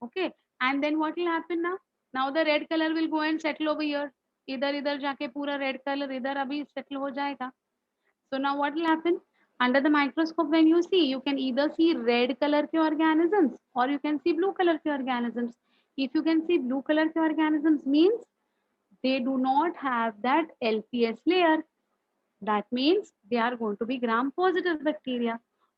Speaker 1: Okay, and then what will happen now the red colour will go and settle over here. इधर इधर जाके पूरा रेड कलर इधर अभी सेटल हो जाएगा. So now what will happen? Under the microscope, when you see, you can either see red color के organisms or you can see blue color के organisms. If you can see blue color के organisms, means they do not have that LPS layer. That means they are going to be gram positive bacteria.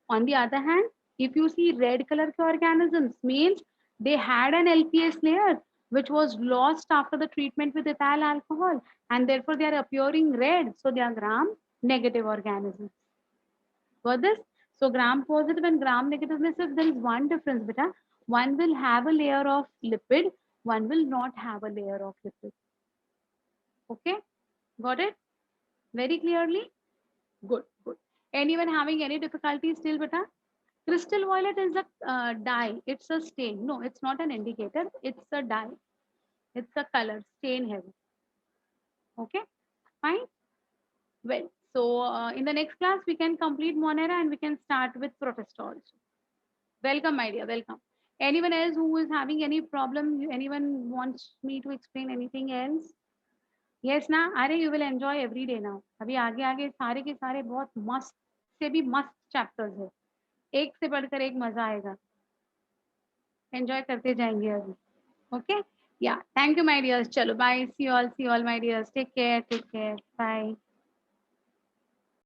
Speaker 1: On the other hand, if you see red color के organisms, means they had an LPS layer, which was lost after the treatment with ethyl alcohol, and therefore they are appearing red. So they are gram negative organisms. Got this? So gram positive and gram negative means if there is one difference, beta, one will have a layer of lipid, one will not have a layer of lipid. Okay, got it? Very clearly? Good, good. Anyone having any difficulty still, beta? Crystal violet is a dye. It's a stain. No, it's not an indicator. It's a dye. It's a color, stain heavy. Okay, fine. Well, so in the next class, we can complete Monera and we can start with Protesta also. Welcome, my dear. Welcome. Anyone else who is having any problem? Anyone wants me to explain anything else? Yes, ना अरे you will enjoy every day now. अभी आगे आगे सारे के सारे बहुत मस्त से भी मस्त चैप्टर्स है. एक से बढ़कर एक मजा आएगा. एंजॉय करते जाएंगे अभी. Okay yeah thank you my dears. चलो bye. See all my dears. Take care. Bye.